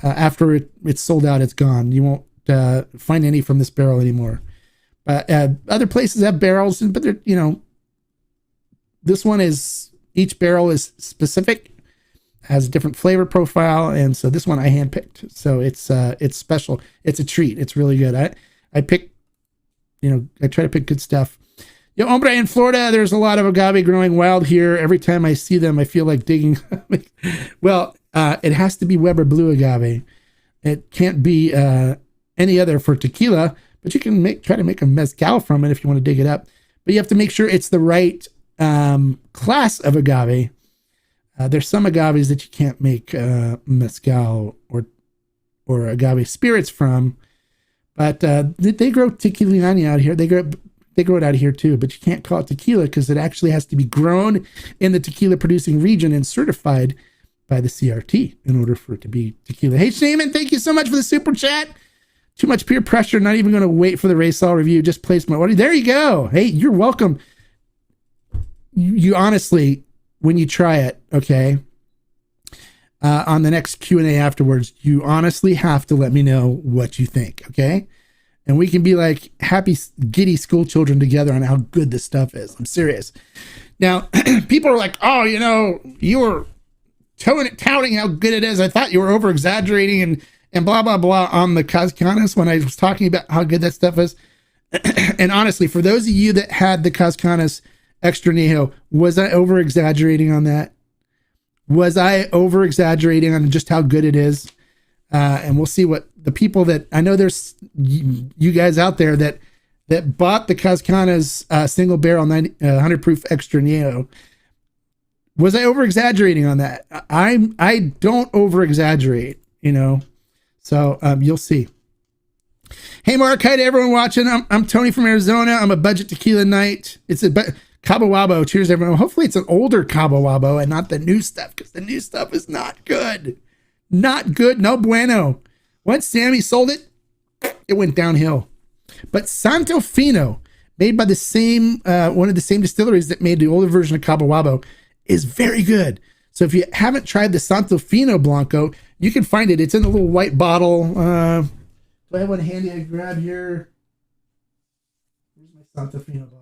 Speaker 1: After it's sold out, it's gone. You won't find any from this barrel anymore. Other places have barrels, but they're, this one is, each barrel is specific, has a different flavor profile, and so this one I handpicked. So it's special. It's a treat. It's really good. I pick, I try to pick good stuff. Hombre, in Florida, there's a lot of agave growing wild here. Every time I see them, I feel like digging. Well, it has to be Weber Blue agave. It can't be any other for tequila, but you can try to make a mezcal from it if you want to dig it up. But you have to make sure it's the right class of agave. There's some agaves that you can't make mezcal or agave spirits from, but they grow tequila out here. They they grow it out of here too, but you can't call it tequila because it actually has to be grown in the tequila producing region and certified by the CRT in order for it to be tequila. Hey, Shaman, thank you so much for the super chat. Too much peer pressure. Not even going to wait for the Raysol review. Just place my order. There you go. Hey, you're welcome. You honestly, when you try it, okay, on the next Q&A afterwards, you honestly have to let me know what you think, okay? And we can be like happy, giddy school children together on how good this stuff is. I'm serious. Now, people are like, oh, you know, you were touting how good it is. I thought you were over-exaggerating and blah, blah, blah on the Cascanas when I was talking about how good that stuff is. And honestly, for those of you that had the Cascanas Extra Nejo, was I over-exaggerating on that? Was I over-exaggerating on just how good it is? And we'll see what the people that, I know there's you guys out there that bought the Cascanas single barrel 100 proof Extra Nejo. Was I over-exaggerating on that? I don't over-exaggerate, you know? So you'll see. Hey, Mark. Hi to everyone watching. I'm Tony from Arizona. I'm a budget tequila night. It's a Cabo Wabo. Cheers, everyone. Hopefully it's an older Cabo Wabo and not the new stuff, because the new stuff is not good. Not good. No bueno. Once Sammy sold it, it went downhill. But Santo Fino, made by the same one of the same distilleries that made the older version of Cabo Wabo, is very good. So if you haven't tried the Santo Fino Blanco, you can find it. It's in a little white bottle. Do I have one handy to grab here? Where's my Santo Fino bottle?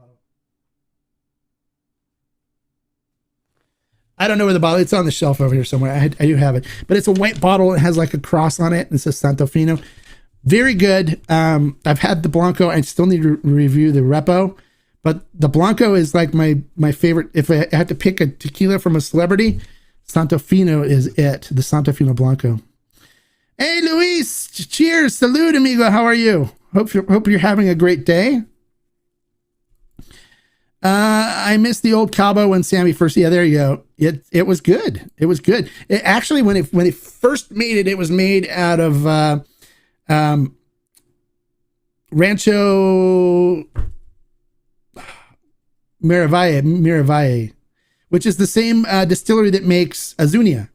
Speaker 1: I don't know where the bottle. It's on the shelf over here somewhere. I do have it, but it's a white bottle. It has like a cross on it, and it says Santo Fino. Very good. I've had the Blanco. I still need to review the Repo, but the Blanco is like my favorite. If I had to pick a tequila from a celebrity, Santo Fino is it. The Santo Fino Blanco. Hey, Luis. Cheers. Salud, amigo. How are you? Hope you're having a great day. I missed the old Cabo when Sammy first. Yeah, there you go. It was good. It was good. It actually, when it first made it, it was made out of Rancho Miravalle, which is the same distillery that makes Azuñia.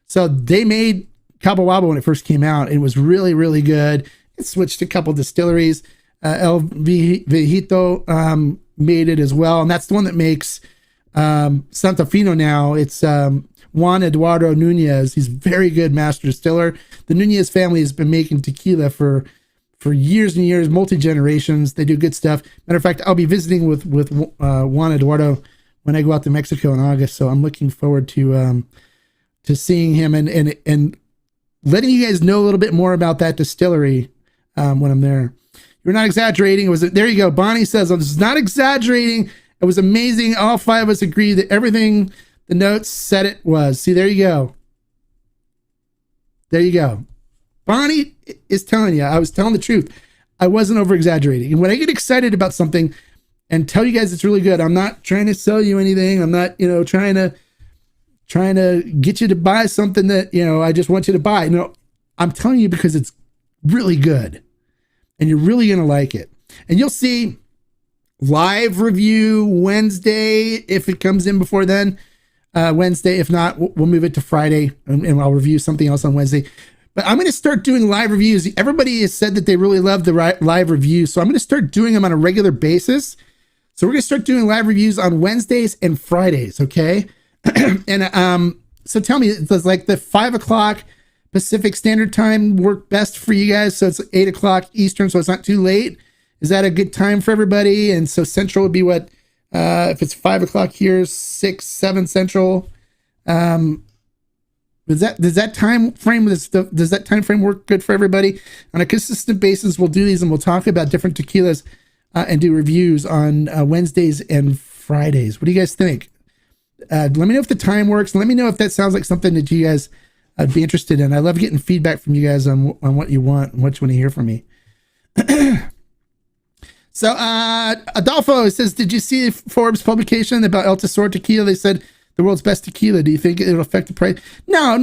Speaker 1: So they made Cabo Wabo when it first came out. It was really, really good. It switched to a couple distilleries. El Viejito made it as well, and that's the one that makes Santo Fino now. It's Juan Eduardo Nunez. He's a very good master distiller. The Nunez family has been making tequila for years and years, multi-generations. They do good stuff. Matter of fact, I'll be visiting with Juan Eduardo when I go out to Mexico in August, so I'm looking forward to seeing him and letting you guys know a little bit more about that distillery when I'm there. You're not exaggerating. There you go. Bonnie says, I was not exaggerating. It was amazing. All five of us agree that everything the notes said it was. See, there you go. There you go. Bonnie is telling you, I was telling the truth. I wasn't over exaggerating. And when I get excited about something and tell you guys it's really good, I'm not trying to sell you anything. I'm not, trying to get you to buy something that, I just want you to buy. No, I'm telling you because it's really good. And you're really going to like it. And you'll see live review Wednesday, if it comes in before then. Wednesday. If not, we'll move it to Friday, and I'll review something else on Wednesday. But I'm going to start doing live reviews. Everybody has said that they really love the live reviews. So I'm going to start doing them on a regular basis. So we're going to start doing live reviews on Wednesdays and Fridays. Okay. And so tell me, does like the 5 o'clock Pacific Standard Time work best for you guys? So it's 8 o'clock Eastern, so it's not too late. Is that a good time for everybody? And so Central would be what? If it's 5 o'clock here, 6, 7 Central. Does that time frame work good for everybody? On a consistent basis, we'll do these and we'll talk about different tequilas and do reviews on Wednesdays and Fridays. What do you guys think? Let me know if the time works. Let me know if that sounds like something that you guys I'd be interested in. I love getting feedback from you guys on what you want and what you want to hear from me. So Adolfo says, did you see Forbes publication about El Tesoro tequila? They said the world's best tequila. Do you think it'll affect the price? No.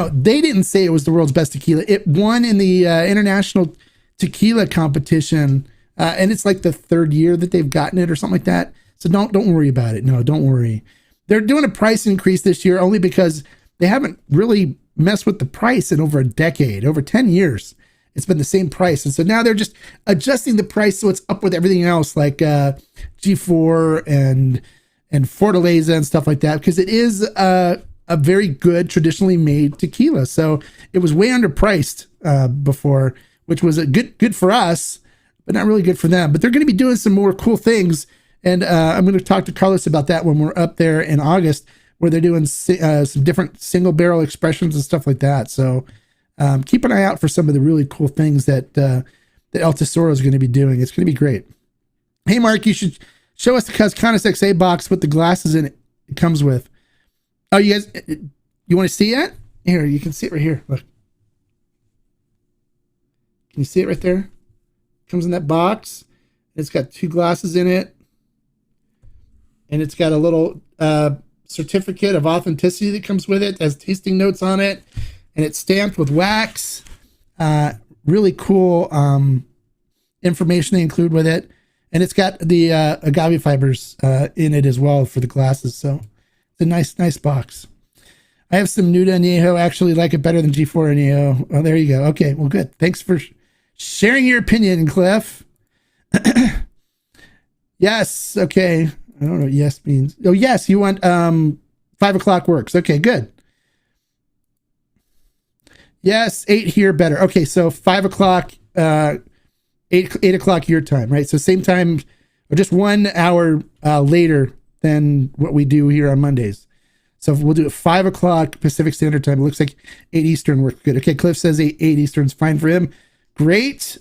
Speaker 1: They didn't say it was the world's best tequila. It won in the international tequila competition And it's like the third year that they've gotten it or something like that. So don't worry about it. No, don't worry. They're doing a price increase this year only because they haven't really messed with the price in over a decade, over 10 years. It's been the same price. And so now they're just adjusting the price so it's up with everything else like G4 and Fortaleza and stuff like that, because it is a very good traditionally made tequila. So it was way underpriced before, which was a good for us, but not really good for them. But they're going to be doing some more cool things. And I'm going to talk to Carlos about that when we're up there in August, where they're doing some different single barrel expressions and stuff like that. So keep an eye out for some of the really cool things that El Tesoro is going to be doing. It's going to be great. Hey, Mark, you should show us the Cascanas XA box with the glasses in it comes with. Oh, you guys, you want to see it? Here, you can see it right here. Look. Can you see it right there? Comes in that box. It's got 2 glasses in it. And it's got a little certificate of authenticity that comes with it. It has tasting notes on it. And it's stamped with wax. Really cool information they include with it. And it's got the agave fibers in it as well for the glasses. So it's a nice box. I have some Nuda Añejo. Actually like it better than G4 Añejo. Oh, there you go. Okay, well, good. Thanks for sharing your opinion, Cliff. Yes. Okay. I don't know what yes means. Oh, yes. You want 5 o'clock works. Okay, good. Yes. 8 here better. Okay. So 5 o'clock, 8 o'clock your time, right? So same time or just 1 hour later than what we do here on Mondays. So we'll do it 5 o'clock Pacific Standard Time. It looks like 8 Eastern works good. Okay. Cliff says 8 Eastern's fine for him. Great.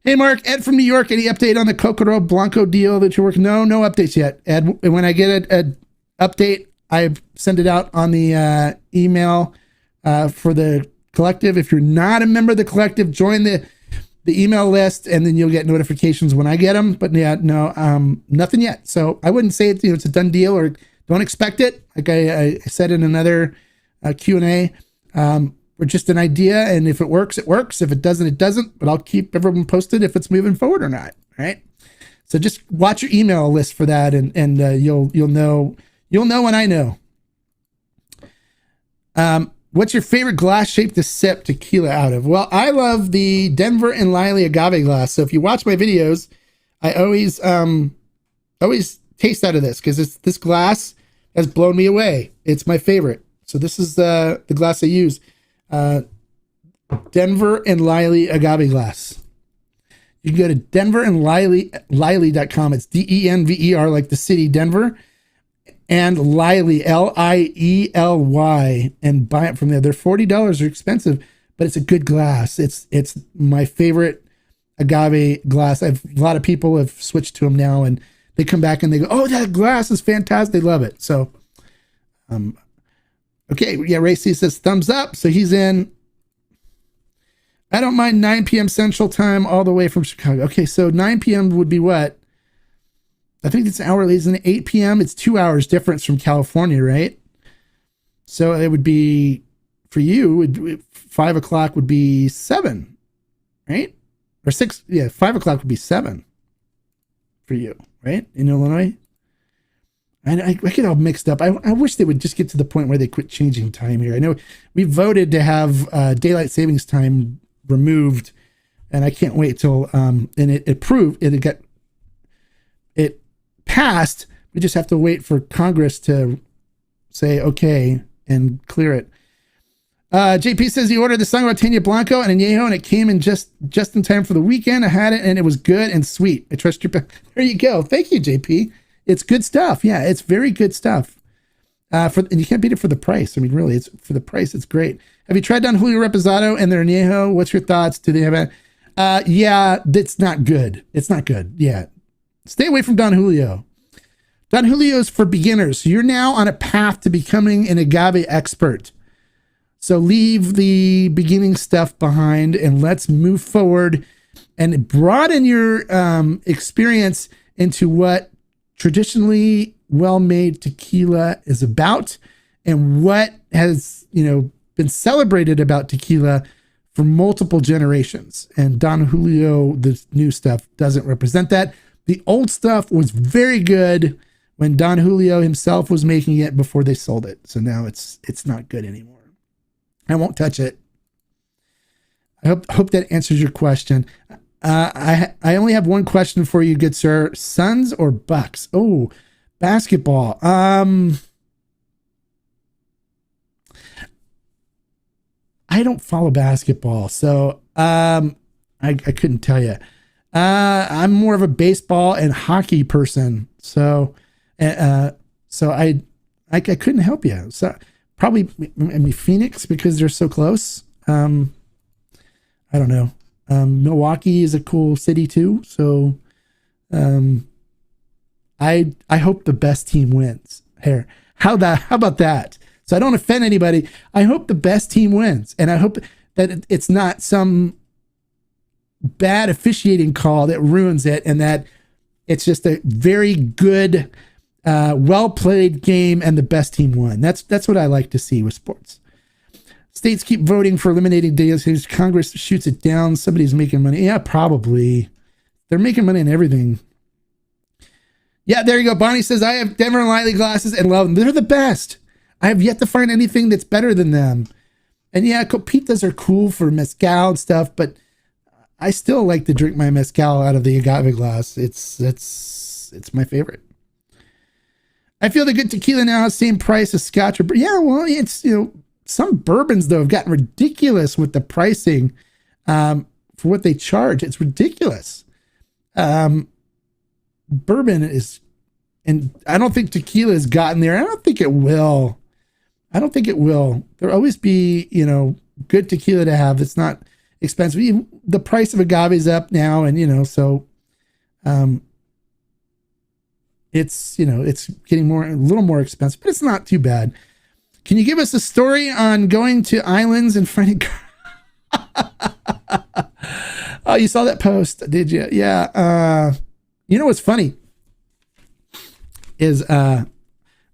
Speaker 1: Hey, Mark, Ed from New York. Any update on the Cocoro Blanco deal that you're working? No updates yet, Ed. When I get an update, I send it out on the email for the collective. If you're not a member of the collective, join the email list, and then you'll get notifications when I get them. But yeah, no, nothing yet. So I wouldn't say it's a done deal, or don't expect it. Like I said in another Q&A. Or just an idea, and if it works, it works. If it doesn't, it doesn't. But I'll keep everyone posted if it's moving forward or not. Right? So just watch your email list for that, and you'll know when I know. What's your favorite glass shape to sip tequila out of? Well, I love the Denver and Liley agave glass. So if you watch my videos, I always taste out of this because this glass has blown me away. It's my favorite. So this is the glass I use. Denver and Liley agave glass. You can go to denverandliley.com. It's DENVER, like the city Denver, and Liley, LIELY, and buy it from there. They're $40. They're expensive, but it's a good glass. It's my favorite agave glass. A lot of people have switched to them now, and they come back and they go, "Oh, that glass is fantastic." They love it. So, okay, yeah, Ray C says thumbs up. So he's in. I don't mind 9 p.m. Central Time all the way from Chicago. Okay, so 9 p.m. would be what? I think it's an hour later than 8 p.m. It's 2 hours difference from California, right? So it would be, for you, 5 o'clock would be 7, right? Or 6, yeah, 5 o'clock would be 7 for you, right? In Illinois? I get all mixed up. I wish they would just get to the point where they quit changing time here. I know we voted to have daylight savings time removed, and I can't wait till and it passed. We just have to wait for Congress to say okay and clear it. JP says he ordered the San Martino Blanco and Añejo, and it came in just in time for the weekend. I had it, and it was good and sweet. I trust your. There you go. Thank you, JP. It's good stuff. Yeah, it's very good stuff. And you can't beat it for the price. I mean, really, it's for the price. It's great. Have you tried Don Julio Reposado and their Añejo? What's your thoughts? Do they have a? Yeah, that's not good. It's not good. Yeah, stay away from Don Julio. Don Julio is for beginners. So you're now on a path to becoming an agave expert. So leave the beginning stuff behind and let's move forward and broaden your experience into what traditionally well-made tequila is about and what has, been celebrated about tequila for multiple generations. And Don Julio, the new stuff, doesn't represent that. The old stuff was very good when Don Julio himself was making it before they sold it. So now it's not good anymore. I won't touch it. I hope that answers your question. I only have one question for you, good sir. Suns or Bucks? Oh, basketball. I don't follow basketball, so I couldn't tell you. I'm more of a baseball and hockey person, so I couldn't help you. So probably Phoenix because they're so close. I don't know. Milwaukee is a cool city too, so I hope the best team wins. Here, how about that? So I don't offend anybody. I hope the best team wins, and I hope that it's not some bad officiating call that ruins it, and that it's just a very good, well played game, and the best team won. That's what I like to see with sports. States keep voting for eliminating distilleries. Congress shoots it down. Somebody's making money. Yeah, probably. They're making money in everything. Yeah, there you go. Bonnie says, I have Denver and Lightly glasses and love them. They're the best. I have yet to find anything that's better than them. And yeah, copitas are cool for mezcal and stuff, but I still like to drink my mezcal out of the agave glass. It's my favorite. I feel the good tequila now has the same price as Scotch. Yeah, well, it's, some bourbons though have gotten ridiculous with the pricing for what they charge. It's ridiculous. Bourbon is, and I don't think tequila has gotten there. I don't think it will. There'll always be, good tequila to have that's not expensive. Even the price of agave is up now, and so it's getting a little more expensive, but it's not too bad. Can you give us a story on going to islands and finding? Oh, you saw that post, did you? Yeah. What's funny is I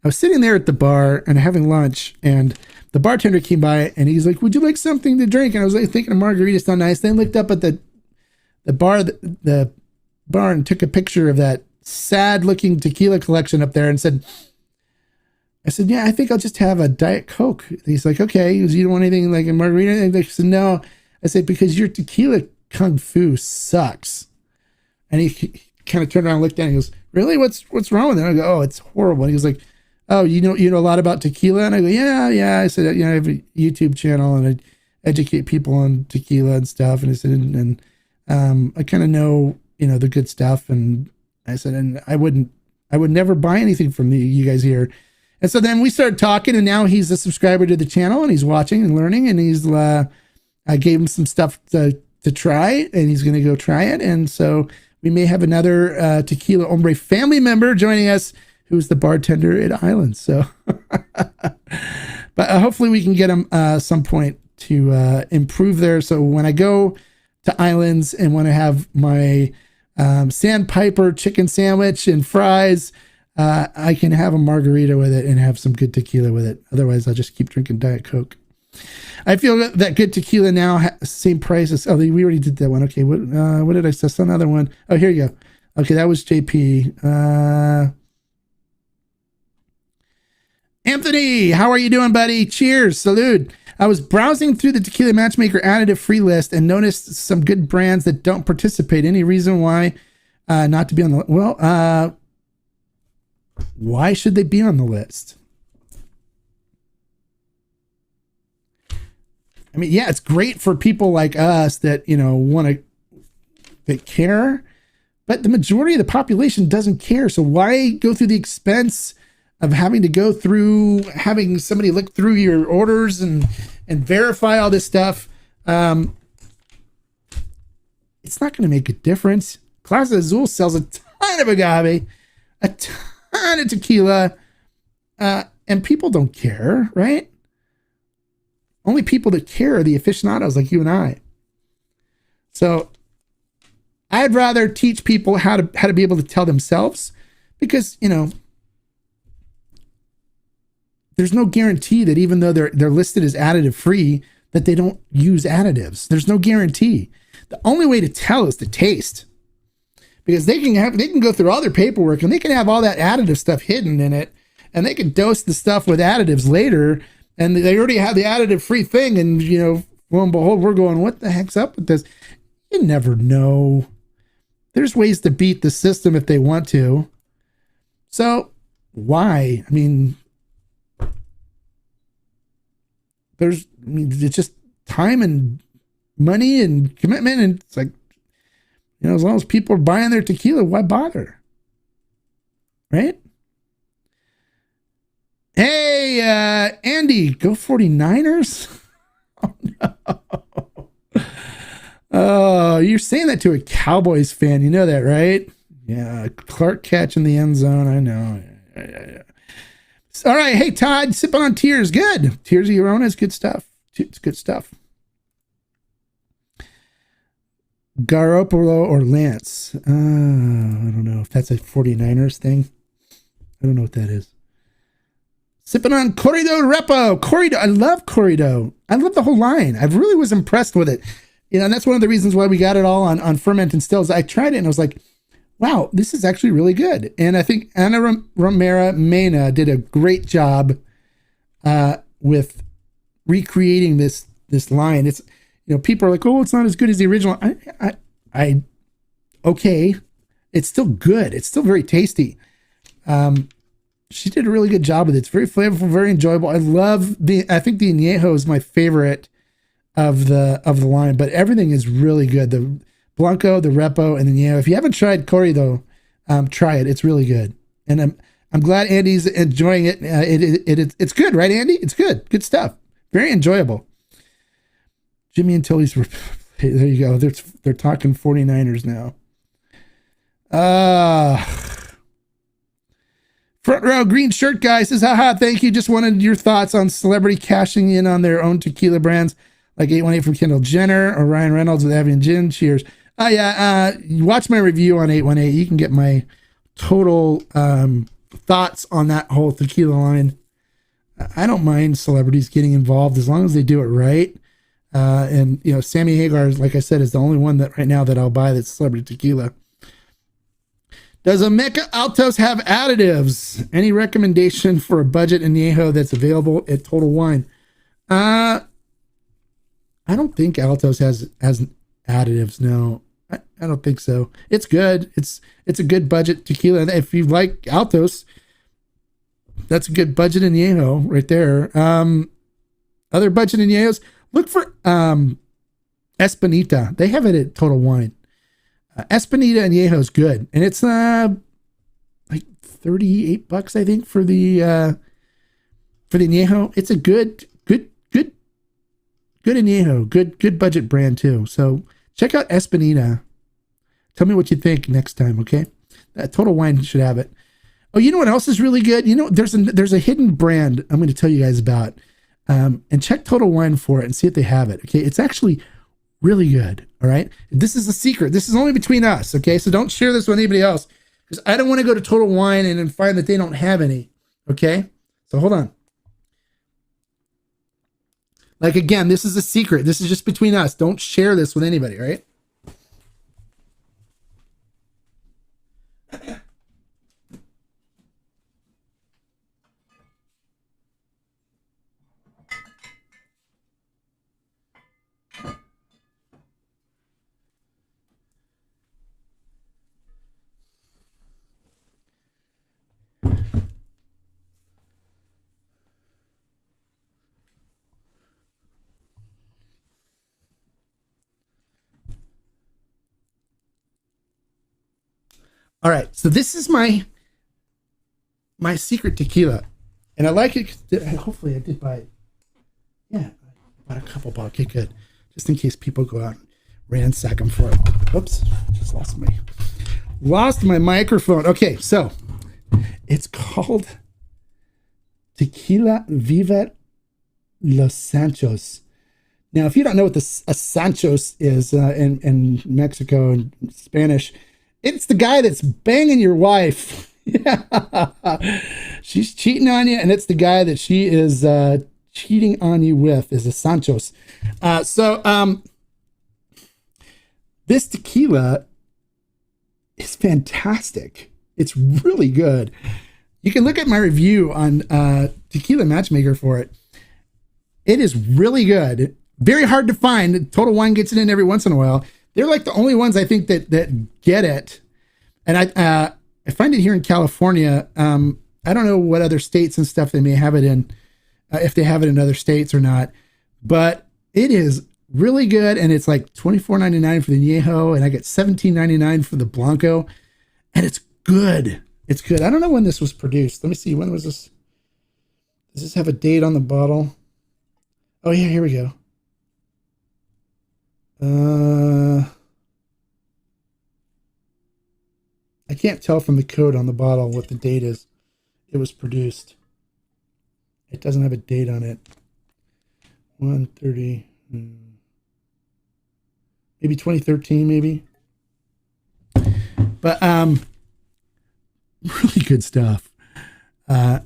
Speaker 1: was sitting there at the bar and having lunch, and the bartender came by and he's like, "Would you like something to drink?" And I was like thinking a margarita sound nice. Then looked up at the bar and took a picture of that sad looking tequila collection up there and said, "Yeah, I think I'll just have a Diet Coke." He's like, "Okay." He goes, "You don't want anything like a margarita?" And I said, "No." I said, "Because your tequila kung fu sucks." And he kind of turned around and looked at it and he goes, "Really? What's wrong with it?" And I go, "Oh, it's horrible." And he goes like, "Oh, you know a lot about tequila?" And I go, Yeah. I said, I have a YouTube channel and I educate people on tequila and stuff. And I said, and I kind of know, the good stuff. And I said, and I would never buy anything from you guys here. And so then we started talking, and now he's a subscriber to the channel and he's watching and learning, and he's, I gave him some stuff to try, and he's going to go try it. And so we may have another Tequila Hombre family member joining us who's the bartender at Islands. So, but hopefully we can get him some point to improve there. So when I go to Islands and want to have my sandpiper chicken sandwich and fries, I can have a margarita with it and have some good tequila with it. Otherwise, I'll just keep drinking Diet Coke. I feel that good tequila now has the same price as, we already did that one. Okay, what did I say? Another one. Oh, here you go. Okay, that was JP. Anthony, how are you doing, buddy? Cheers, salute. I was browsing through the Tequila Matchmaker additive free list and noticed some good brands that don't participate. Any reason why not to be on the list? Well, why should they be on the list? I mean, yeah, it's great for people like us that, that care, but the majority of the population doesn't care. So why go through the expense of having to go through, having somebody look through your orders and verify all this stuff? It's not going to make a difference. Plaza Azul sells a ton of agave, a ton of tequila, and people don't care, right? Only people that care are the aficionados like you and I. So I'd rather teach people how to be able to tell themselves, because, there's no guarantee that even though they're listed as additive free, that they don't use additives. There's no guarantee. The only way to tell is to taste, because they can go through all their paperwork and they can have all that additive stuff hidden in it, and they can dose the stuff with additives later, and they already have the additive free thing. And, you know, lo and behold, we're going, what the heck's up with this? You never know. There's ways to beat the system if they want to. So why? I mean, it's just time and money and commitment. And it's like, you know, as long as people are buying their tequila, why bother? Right? Hey, Andy, go 49ers. Oh, no. Oh, you're saying that to a Cowboys fan. You know that, right? Yeah, Clark catch in the end zone. I know. Yeah. All right. Hey, Todd, sipping on tears. Good. Tears of your own is good stuff. It's good stuff. Garoppolo or Lance. I don't know if that's a 49ers thing. I don't know what that is. Sipping on Corrido Repo. Corrido. I love Corrido. I love the whole line. I really was impressed with it. You know, and that's one of the reasons why we got it all on ferment and stills. I tried it and I was like, wow, this is actually really good. And I think Ana Romera Mena did a great job with recreating this line. It's, you know, people are like, oh, it's not as good as the original. Okay. It's still good. It's still very tasty. She did a really good job with it. It's very flavorful, very enjoyable. I think the Añejo is my favorite of the line, but everything is really good. The Blanco, the Repo, and the Añejo. If you haven't tried Corrido, try it. It's really good. And I'm glad Andy's enjoying it. It's good, right, Andy? It's good. Good stuff. Very enjoyable. Jimmy and Tilly's, there you go. They're talking 49ers now. Front row green shirt guy says, haha, thank you. Just wanted your thoughts on celebrity cashing in on their own tequila brands, like 818 from Kendall Jenner or Ryan Reynolds with Avian Gin. Cheers. Watch my review on 818. You can get my total thoughts on that whole tequila line. I don't mind celebrities getting involved as long as they do it right. And, you know, Sammy Hagar, like I said, is the only one that right now that I'll buy that's celebrity tequila. Does Ameca Altos have additives? Any recommendation for a budget añejo that's available at Total Wine? I don't think Altos has additives. No, I don't think so. It's good. It's a good budget tequila. If you like Altos, that's a good budget añejo right there. Other budget añejos, look for Espinita. They have it at Total Wine. Espinita Añejo is good, and it's like $38, I think, for the Añejo. It's a good Añejo, good budget brand too. So check out Espinita. Tell me what you think next time, okay? Total Wine should have it. Oh, you know what else is really good? You know, there's a hidden brand I'm going to tell you guys about, and check Total Wine for it and see if they have it. Okay, it's actually really good. All right. This is a secret. This is only between us. Okay. So don't share this with anybody else, because I don't want to go to Total Wine and then find that they don't have any. Okay. So hold on. Like, again, this is a secret. This is just between us. Don't share this with anybody. Right. All right, so this is my secret tequila, and I like it. Hopefully, I did buy it. Yeah, I bought a couple bottles. Okay, good. Just in case people go out and ransack them for it. Oops, just lost my microphone. Okay, so it's called Tequila Viva Los Sanchos. Now, if you don't know what a Sanchos is in Mexico and Spanish, it's the guy that's banging your wife. Yeah. She's cheating on you, and it's the guy that she is cheating on you with is a Sancho's. This tequila is fantastic. It's really good. You can look at my review on Tequila Matchmaker for it. It is really good. Very hard to find. Total Wine gets it in every once in a while. They're like the only ones I think that get it. And I find it here in California. I don't know what other states and stuff they may have it in, if they have it in other states or not. But it is really good, and it's like $24.99 for the Añejo, and I get $17.99 for the Blanco, and it's good. It's good. I don't know when this was produced. Let me see. When was this? Does this have a date on the bottle? Oh yeah, here we go. I can't tell from the code on the bottle what the date is it was produced. It doesn't have a date on it. 130. Maybe 2013, maybe. But really good stuff. I'm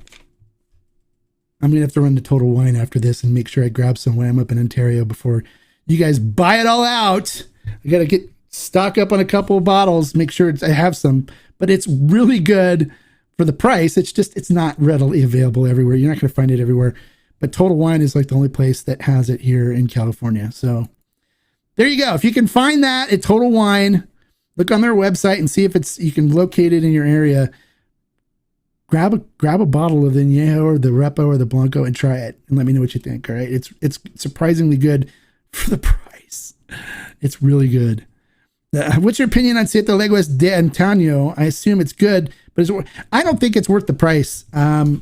Speaker 1: gonna have to run to Total Wine after this and make sure I grab some when I'm up in Ontario before you guys buy it all out. I gotta get stock up on a couple of bottles, make sure I have some. But it's really good for the price. It's not readily available everywhere. You're not gonna find it everywhere. But Total Wine is like the only place that has it here in California. So there you go. If you can find that at Total Wine, look on their website and see if you can locate it in your area. Grab a bottle of the Añejo or the Repo or the Blanco and try it and let me know what you think. All right. It's surprisingly good for the price. It's really good. What's your opinion on Siete Leguas de Antonio? I assume it's good, but I don't think it's worth the price. I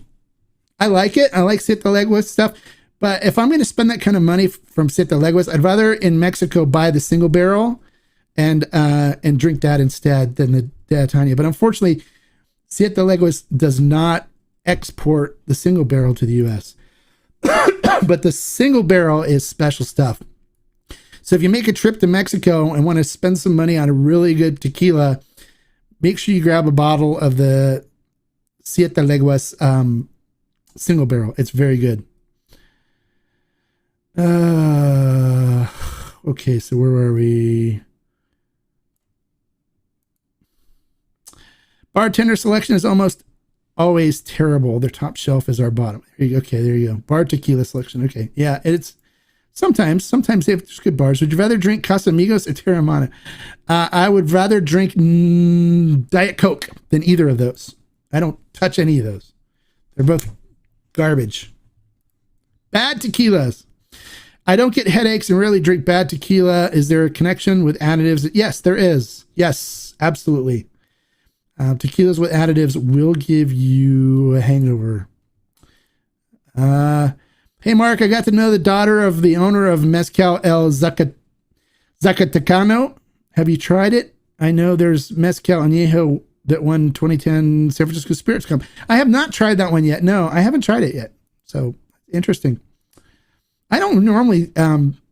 Speaker 1: like it. I like Siete Leguas stuff. But if I'm going to spend that kind of money from Siete Leguas, I'd rather in Mexico buy the single barrel and drink that instead than the de Antonio. But unfortunately, Siete Leguas does not export the single barrel to the U.S. But the single barrel is special stuff. So if you make a trip to Mexico and want to spend some money on a really good tequila, make sure you grab a bottle of the Siete Leguas single barrel. It's very good. Okay, so where were we? Bartender selection is almost always terrible. Their top shelf is our bottom. Okay, there you go. Bar tequila selection. Okay, yeah, it's sometimes they have just good bars. Would you rather drink Casamigos or Terramana? I would rather drink Diet Coke than either of those. I don't touch any of those. They're both garbage. Bad tequilas. I don't get headaches and rarely drink bad tequila. Is there a connection with additives? Yes, there is. Yes, absolutely. Tequilas with additives will give you a hangover. Hey, Mark, I got to know the daughter of the owner of Mezcal El Zacatecano. Have you tried it? I know there's Mezcal Añejo that won 2010 San Francisco Spirits Cup. I have not tried that one yet. No, I haven't tried it yet. So interesting. I don't normally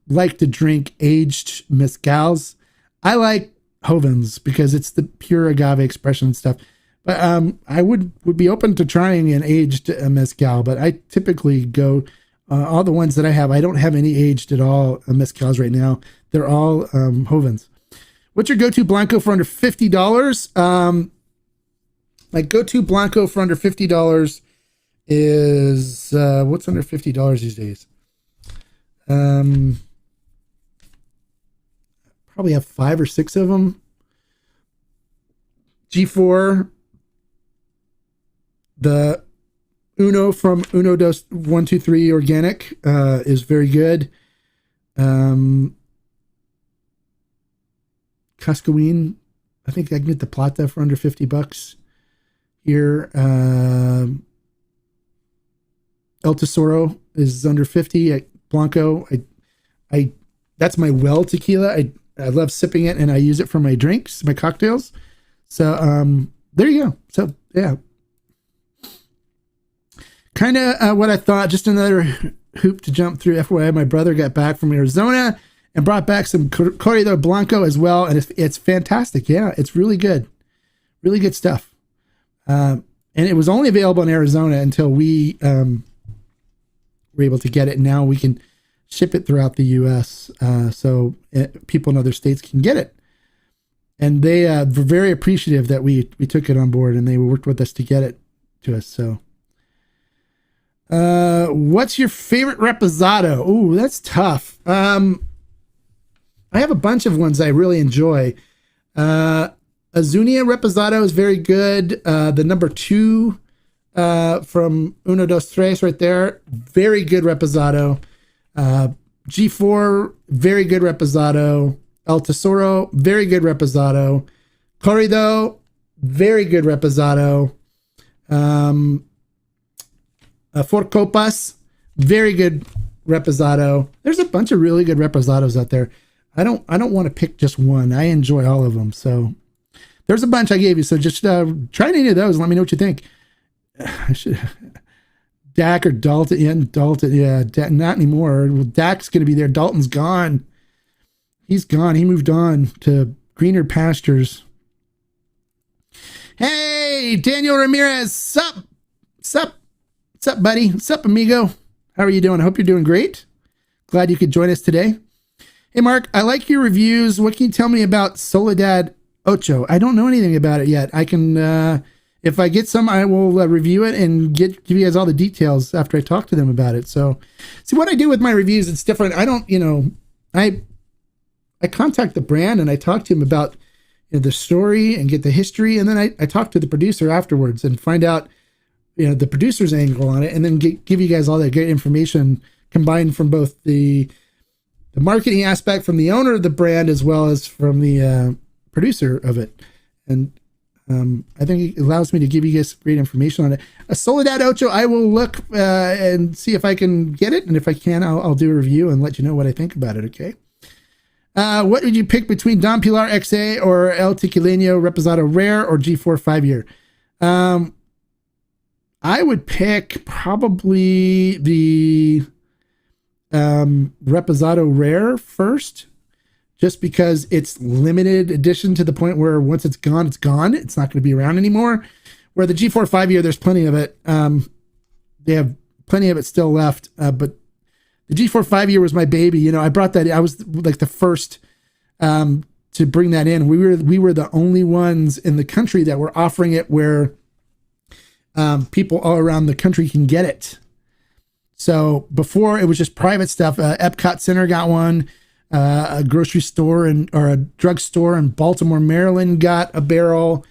Speaker 1: like to drink aged mezcals. I like Hovens because it's the pure agave expression and stuff. But I would be open to trying an aged mezcal. But I typically go all the ones that I have. I don't have any aged at all mezcals right now. They're all Hovens. What's your go-to Blanco for under $50? My go-to Blanco for under $50 is what's under $50 these days? Probably have 5 or 6 of them. G4, the Uno from Uno Dos 123 Organic is very good. Cuscoween, I think I can get the Plata for under $50 here. El Tesoro is under 50. Blanco, I that's my well tequila. I love sipping it and I use it for my drinks, my cocktails. So there you go. So yeah, kind of what I thought. Just another hoop to jump through. FYI, my brother got back from Arizona and brought back some Corrido Blanco as well, and it's fantastic. Yeah, it's really good stuff. And it was only available in Arizona until we were able to get it. And now we can ship it throughout the U.S. So people in other states can get it. And they were very appreciative that we took it on board, and they worked with us to get it to us. So, what's your favorite reposado? Oh, that's tough. I have a bunch of ones I really enjoy. Azunia reposado is very good. The number 2 from Uno Dos Tres right there, very good reposado. G4, very good reposado. El Tesoro, very good reposado. Corrido, very good reposado. Four Copas, very good reposado. There's a bunch of really good reposados out there. I don't want to pick just one. I enjoy all of them. So there's a bunch I gave you. So just try any of those. Let me know what you think. I should Dak or Dalton. Yeah, not anymore. Well, Dak's going to be there. Dalton's gone. He's gone. He moved on to greener pastures. Hey, Daniel Ramirez. Sup, buddy? Sup, amigo? How are you doing? I hope you're doing great. Glad you could join us today. Hey, Mark, I like your reviews. What can you tell me about Soledad Ocho? I don't know anything about it yet. I can, if I get some, I will review it and give you guys all the details after I talk to them about it. So, see, what I do with my reviews, it's different. I don't, I contact the brand and I talk to him about the story and get the history. And then I talk to the producer afterwards and find out, the producer's angle on it, and then give you guys all that great information combined from both the marketing aspect from the owner of the brand as well as from the producer of it. And I think it allows me to give you guys great information on it. A Soledad Ocho, I will look and see if I can get it. And if I can, I'll do a review and let you know what I think about it. Okay. What would you pick between Don Pilar XA or El Tequileño Reposado Rare or G4 5-year? I would pick probably the Reposado Rare first, just because it's limited edition to the point where once it's gone, it's gone. It's not going to be around anymore. Where the G4 5-year, there's plenty of it. They have plenty of it still left, but the G4 5-year was my baby. I brought that. I was like the first to bring that in. We were the only ones in the country that were offering it where people all around the country can get it. So before, it was just private stuff. Epcot Center got one. A grocery store or a drugstore in Baltimore, Maryland got a barrel,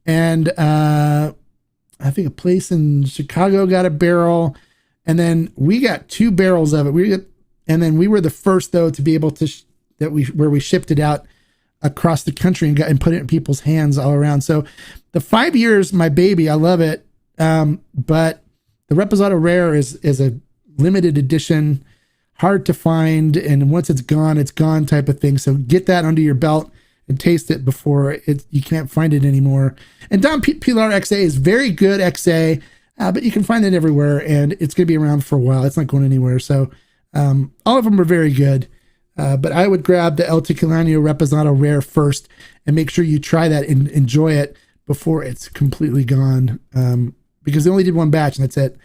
Speaker 1: and I think a place in Chicago got a barrel. And then we got 2 barrels of it. And then we were the first, though, to be able to where we shipped it out across the country and put it in people's hands all around. So the 5 years, my baby, I love it. But the Reposado Rare is a limited edition, hard to find, and once it's gone type of thing. So get that under your belt and taste it before you can't find it anymore. And Don Pilar XA is very good XA. But you can find it everywhere, and it's going to be around for a while. It's not going anywhere. So all of them are very good. But I would grab the El Tequileño Reposado Rare first and make sure you try that and enjoy it before it's completely gone, because they only did one batch, and that's it.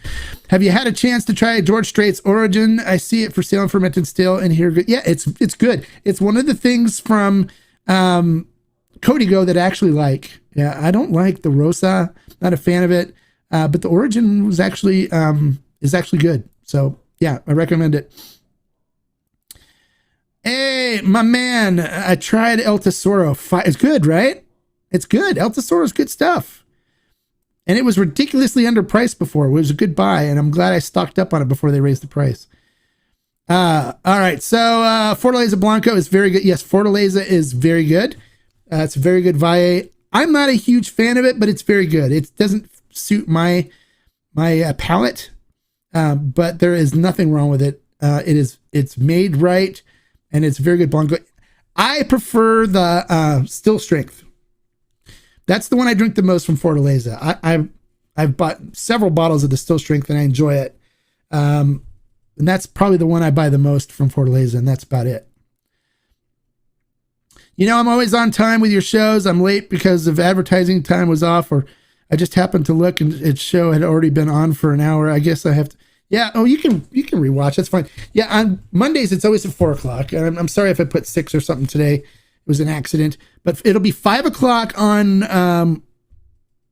Speaker 1: Have you had a chance to try George Strait's Origin? I see it for sale and fermented still in here. Yeah, it's good. It's one of the things from Código that I actually like. Yeah, I don't like the Rosa. Not a fan of it. But the Origin was actually is actually good. So yeah, I recommend it. Hey, my man, I tried El Tesoro. It's good, right? It's good. El Tesoro is good stuff. And it was ridiculously underpriced before. It was a good buy, and I'm glad I stocked up on it before they raised the price. All right, so Fortaleza Blanco is very good. Yes, Fortaleza is very good. It's a very good Valle. I'm not a huge fan of it, but it's very good. It doesn't suit my palate, but there is nothing wrong with it. It's made right, and it's very good Blanco. I prefer the still strength. That's the one I drink the most from Fortaleza. I've bought several bottles of the still strength, and I enjoy it. And that's probably the one I buy the most from Fortaleza, and that's about it. I'm always on time with your shows. I'm late because of advertising time was off, or I just happened to look and its show had already been on for an hour. I guess I have to, Yeah. Oh, you can rewatch. That's fine. Yeah. On Mondays, it's always at 4 o'clock. And I'm sorry if I put 6 or something today. It was an accident, but it'll be 5 o'clock on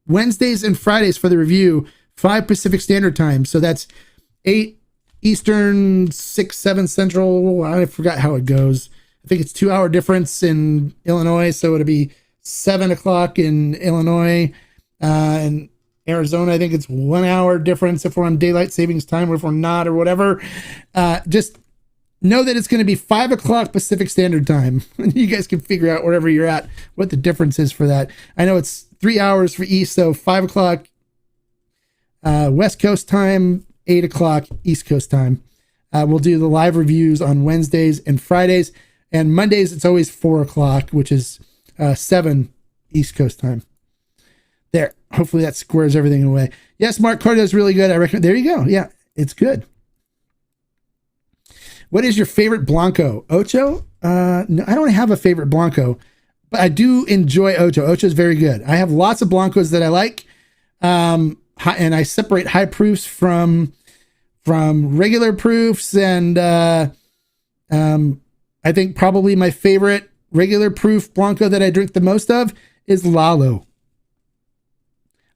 Speaker 1: Wednesdays and Fridays for the review, 5 Pacific Standard Time. So that's 8 Eastern, 6, 7 Central. I forgot how it goes. I think it's 2 hour difference in Illinois. So it'll be 7 o'clock in Illinois, and Arizona. I think it's 1 hour difference if we're on daylight savings time or if we're not or whatever. Just know that it's going to be 5 o'clock Pacific Standard Time. You guys can figure out wherever you're at what the difference is for that. I know it's 3 hours for East, so 5 o'clock West Coast time, 8 o'clock East Coast time. We'll do the live reviews on Wednesdays and Fridays, and Mondays it's always 4 o'clock, which is 7 East Coast time. There. Hopefully that squares everything away. Yes, Mark Cardo is really good. I recommend. There you go. Yeah, it's good. What is your favorite Blanco? Ocho? No, I don't have a favorite Blanco, but I do enjoy Ocho. Ocho is very good. I have lots of Blancos that I like, and I separate high proofs from regular proofs. And I think probably my favorite regular proof Blanco that I drink the most of is Lalo.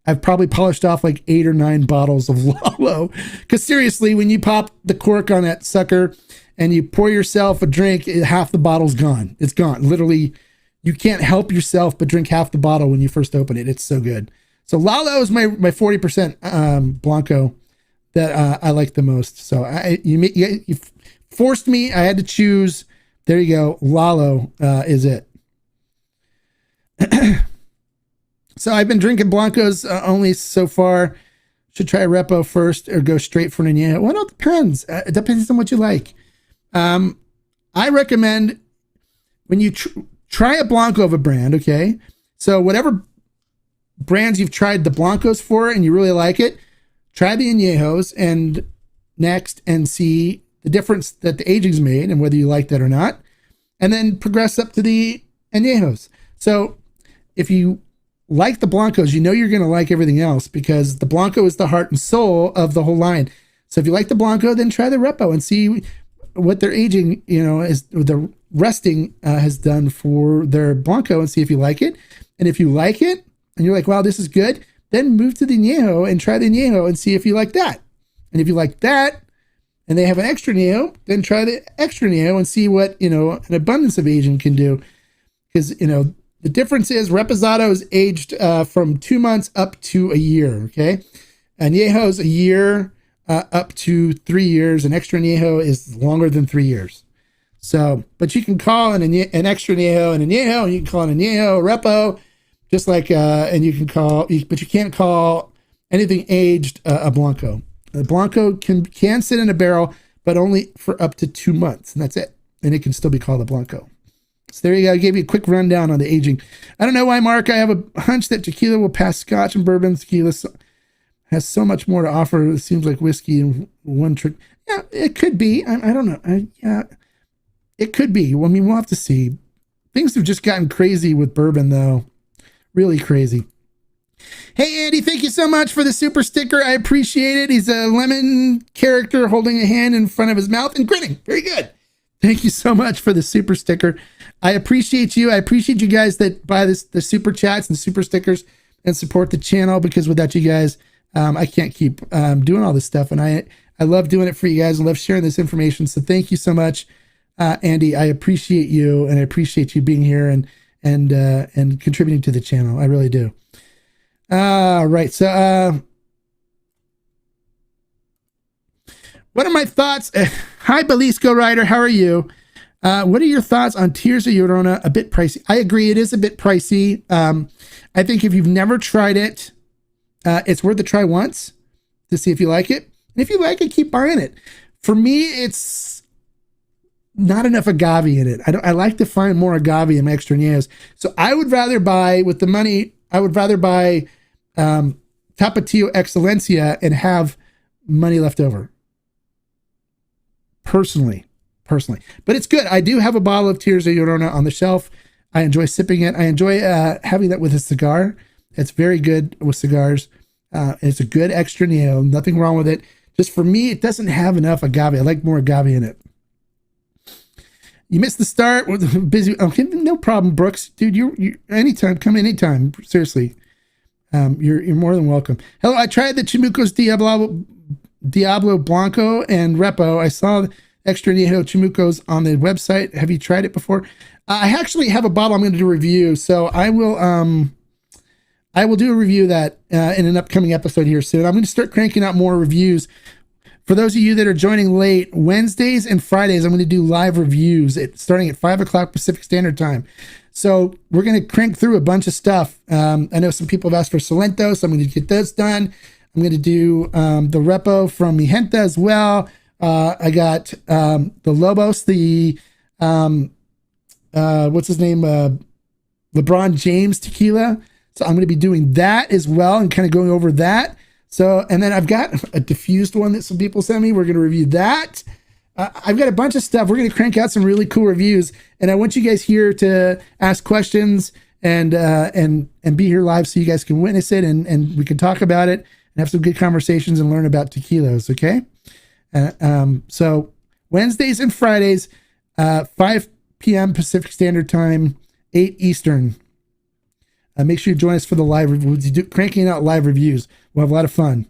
Speaker 1: I've probably polished off like 8 or 9 bottles of Lalo. Because seriously, when you pop the cork on that sucker and you pour yourself a drink, half the bottle's gone. It's gone. Literally, you can't help yourself but drink half the bottle when you first open it. It's so good. So Lalo is my 40% Blanco that I like the most. So you forced me. I had to choose. There you go. Lalo is it. So I've been drinking Blancos only so far. Should try a Repo first or go straight for an Añejo. Well, it depends. It depends on what you like. I recommend when you try a Blanco of a brand, okay? So whatever brands you've tried the Blancos for and you really like it, try the Añejos and next and see the difference that the aging's made and whether you like that or not. And then progress up to the Añejos. So if you like the Blancos, you know you're going to like everything else because the Blanco is the heart and soul of the whole line. So if you like the Blanco, then try the Repo and see what their aging, is the resting has done for their Blanco and see if you like it. And if you like it and you're like, wow, this is good, then move to the Añejo and try the Añejo and see if you like that. And if you like that and they have an extra Añejo, then try the extra Añejo and see what, an abundance of aging can do. Because, the difference is Reposado is aged from 2 months up to a year, okay? Añejo is a year up to 3 years. An extra Añejo is longer than 3 years. So, but you can call an extra Añejo an Añejo, and you can call an Añejo a Repo, just like, and you can call, but you can't call anything aged a Blanco. A Blanco can sit in a barrel, but only for up to 2 months, and that's it. And it can still be called a Blanco. So there you go. I gave you a quick rundown on the aging. I don't know why, Mark. I have a hunch that tequila will pass Scotch and bourbon. Tequila has so much more to offer. It seems like whiskey in one trick. Yeah, it could be. I don't know. Yeah, it could be. Well, I mean, we'll have to see. Things have just gotten crazy with bourbon, though. Really crazy. Hey, Andy, thank you so much for the super sticker. I appreciate it. He's a lemon character holding a hand in front of his mouth and grinning. Very good. Thank you so much for the super sticker. I appreciate you. I appreciate you guys that buy the super chats and super stickers and support the channel, because without you guys, I can't keep doing all this stuff. And I love doing it for you guys. I love sharing this information. So thank you so much, Andy. I appreciate you, and I appreciate you being here and contributing to the channel. I really do. All right. So, what are my thoughts? Hi, Belisco Rider. How are you? What are your thoughts on Tears of Llorona? A bit pricey. I agree. It is a bit pricey. I think if you've never tried it, it's worth a try once to see if you like it. And if you like it, keep buying it. For me, it's not enough agave in it. I like to find more agave in my extra añejos. So I would rather buy, with the money, Tapatio Excelencia and have money left over. Personally. But it's good. I do have a bottle of Tears of Llorona on the shelf. I enjoy sipping it. I enjoy having that with a cigar. It's very good with cigars. It's a good extra añejo. Nothing wrong with it. Just for me, it doesn't have enough agave. I like more agave in it. You missed the start. Busy. Okay, no problem, Brooks. Dude, you anytime. Come anytime. Seriously. You're more than welcome. Hello, I tried the Chamuco's Diablo Blanco and Repo. I saw extra Añejo Chamucos on the website. Have you tried it before? I actually have a bottle I'm going to do a review, so I will do a review of that in an upcoming episode here soon. I'm going to start cranking out more reviews. For those of you that are joining late, Wednesdays and Fridays, I'm going to do live reviews starting at 5 o'clock Pacific Standard Time. So we're going to crank through a bunch of stuff. I know some people have asked for Salento, so I'm going to get those done. I'm going to do the Repo from Mi Gente as well. I got the Lobos, what's his name? LeBron James tequila. So I'm going to be doing that as well and kind of going over that. So, and then I've got a diffused one that some people sent me. We're going to review that. I've got a bunch of stuff. We're going to crank out some really cool reviews, and I want you guys here to ask questions and be here live so you guys can witness it and we can talk about it and have some good conversations and learn about tequilas. Okay. So Wednesdays and Fridays, 5 p.m. Pacific Standard Time, 8 Eastern. Make sure you join us for the live reviews. Cranking out live reviews. We'll have a lot of fun.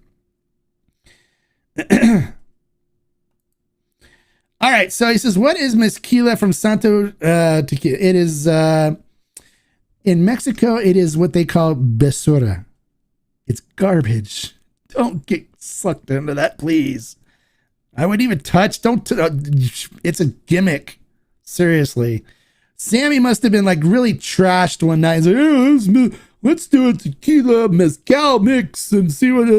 Speaker 1: All right. So he says, what is mezquila from Santo Tequila? It is, in Mexico, it is what they call besura. It's garbage. Don't get sucked into that, please. I wouldn't even touch. It's a gimmick. Seriously. Sammy must have been like really trashed one night. He's like, oh, let's do a tequila mezcal mix and see what.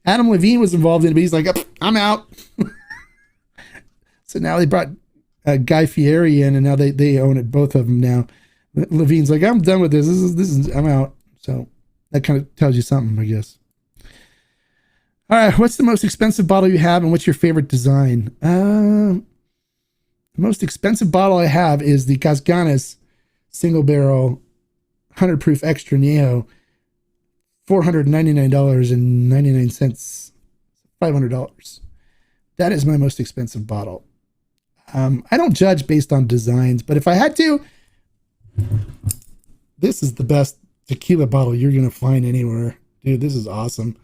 Speaker 1: Adam Levine was involved in it, but he's like, I'm out. So now they brought Guy Fieri in, and now they own it, both of them now. Levine's like, I'm done with this. This is I'm out. So that kind of tells you something, I guess. All right, what's the most expensive bottle you have, and what's your favorite design? The most expensive bottle I have is the Casganas single barrel 100 proof extra Añejo, $499.99, $500. That is my most expensive bottle. I don't judge based on designs, but if I had to, this is the best tequila bottle you're going to find anywhere. Dude, this is awesome.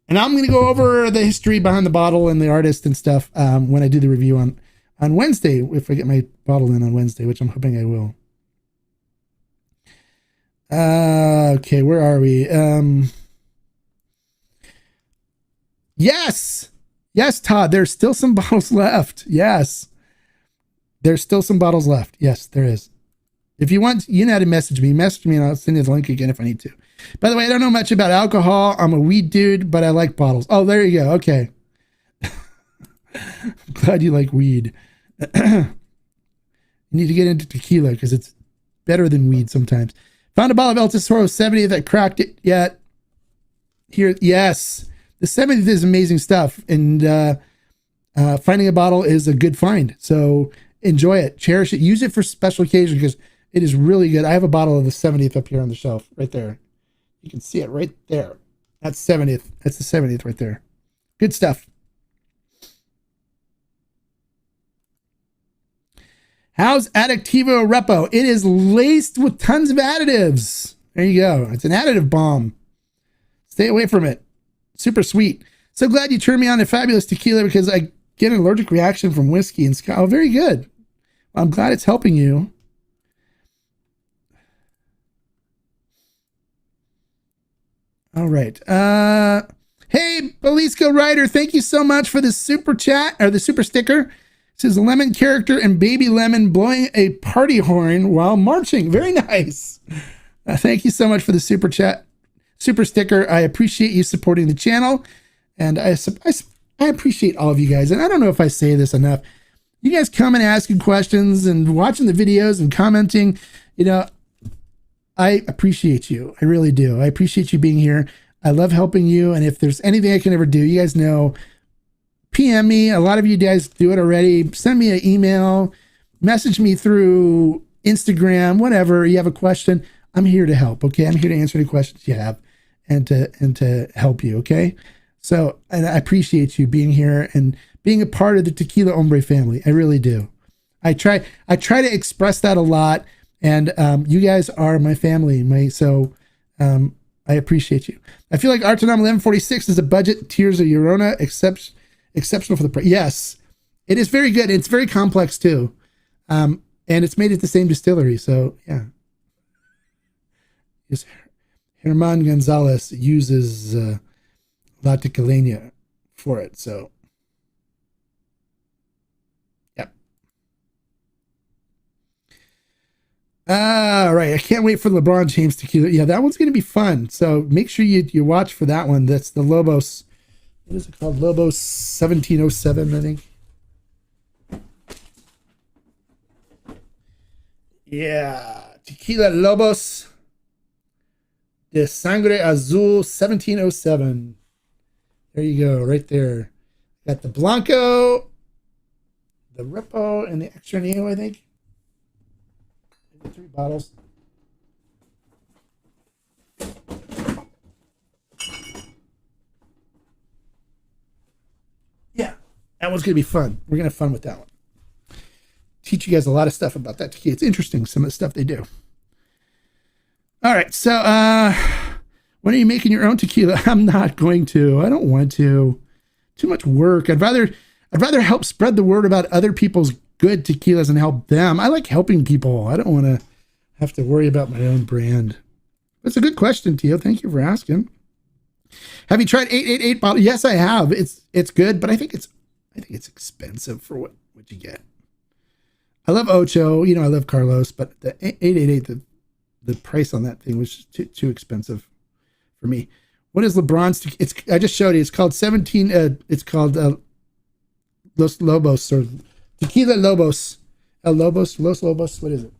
Speaker 1: And I'm going to go over the history behind the bottle and the artist and stuff when I do the review on Wednesday, if I get my bottle in on Wednesday, which I'm hoping I will. Okay, where are we? Yes, Todd, there's still some bottles left. Yes, there's still some bottles left. Yes, there is. If you want, you know how to message me and I'll send you the link again if I need to. By the way, I don't know much about alcohol. I'm a weed dude, but I like bottles. Oh, there you go. Okay. I'm glad you like weed. You need to get into tequila because it's better than weed sometimes. Found a bottle of El Tesoro 70 that cracked it yet. Here, yes. The 70th is amazing stuff. And finding a bottle is a good find. So enjoy it. Cherish it. Use it for special occasions because it is really good. I have a bottle of the 70th up here on the shelf right there. You can see it right there. That's 70th. That's the 70th right there. Good stuff. How's Additivo Repo? It is laced with tons of additives. There you go. It's an additive bomb. Stay away from it. Super sweet. So glad you turned me on to fabulous tequila because I get an allergic reaction from whiskey and scotch. Oh, very good. Well, I'm glad it's helping you. All right. Hey, Belisco Ryder, thank you so much for the super chat or the super sticker. It says lemon character and baby lemon blowing a party horn while marching. Very nice. Thank you so much for the super chat, super sticker. I appreciate you supporting the channel, and I appreciate all of you guys. And I don't know if I say this enough. You guys coming and asking questions and watching the videos and commenting. You know, I appreciate you. I really do. I appreciate you being here. I love helping you. And if there's anything I can ever do, you guys know, PM me. A lot of you guys do it already. Send me an email, message me through Instagram, whatever. You have a question, I'm here to help. Okay. I'm here to answer any questions you have and to help you. Okay. So, and I appreciate you being here and being a part of the Tequila Hombre family. I really do. I try to express that a lot, and you guys are my family. I appreciate you. I feel like Artenom 1146 is a budget Tears of Llorona, exceptional for the price. Yes, it is very good. It's very complex too, and it's made at the same distillery. So yeah, Herman Gonzalez uses La Tequilena for it. So yeah. All right, I can't wait for LeBron James tequila. Yeah, that one's going to be fun. So make sure you watch for that one. That's the Lobos. What is it called? Lobos 1707, I think. Yeah, Tequila Lobos de Sangre Azul 1707. There you go, right there. Got the Blanco, the Repo, and the Extra Neo, I think. 3 bottles. Yeah, that one's gonna be fun. We're gonna have fun with that one. Teach you guys a lot of stuff about that tequila. It's interesting, some of the stuff they do. All right, so when are you making your own tequila? I'm not going to. I don't want to. Too much work. I'd rather help spread the word about other people's good tequilas and help them. I like helping people. I don't want to have to worry about my own brand. That's a good question, Tio. Thank you for asking. Have you tried 888 bottle? Yes, I have. It's good, but I think it's expensive for what you get. I love Ocho. You know, I love Carlos, but the 888, the price on that thing was too expensive for me. What is LeBron's? I just showed you. It's called 17. It's called Los Lobos or Tequila Lobos. Los Lobos. What is it?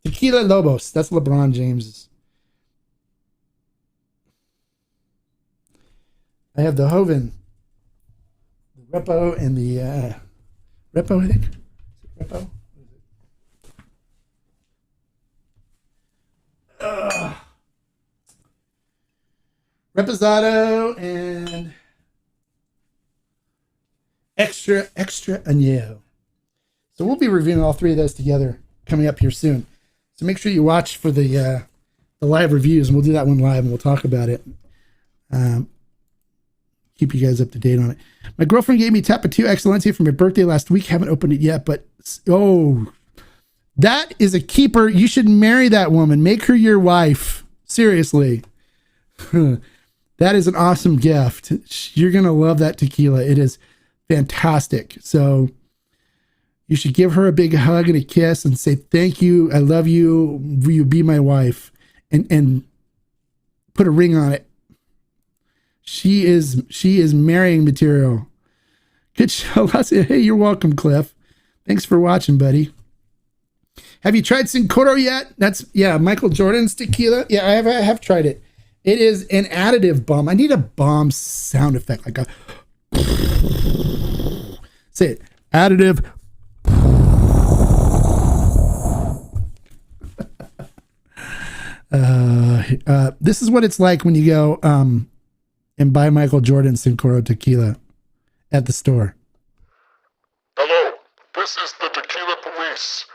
Speaker 1: Tequila Lobos. That's LeBron James's. I have the Joven, the Repo, and the Repo, I think. Is it Repo? Reposado and extra añejo. So we'll be reviewing all 3 of those together coming up here soon. So make sure you watch for the live reviews, and we'll do that one live and we'll talk about it. Keep you guys up to date on it. My girlfriend gave me Tapatio Excelencia for my birthday last week. Haven't opened it yet, but that is a keeper. You should marry that woman. Make her your wife. Seriously. That is an awesome gift. You're going to love that tequila. It is fantastic. So you should give her a big hug and a kiss and say, thank you. I love you. Will you be my wife? And put a ring on it. She is marrying material. Good show. Hey, you're welcome, Cliff. Thanks for watching, buddy. Have you tried Sincoro yet? Michael Jordan's tequila. Yeah, I have tried it. It is an additive bomb. I need a bomb sound effect, like a say it. Additive. This is what it's like when you go and buy Michael Jordan Sincoro tequila at the store.
Speaker 2: Hello, this is the Tequila Police.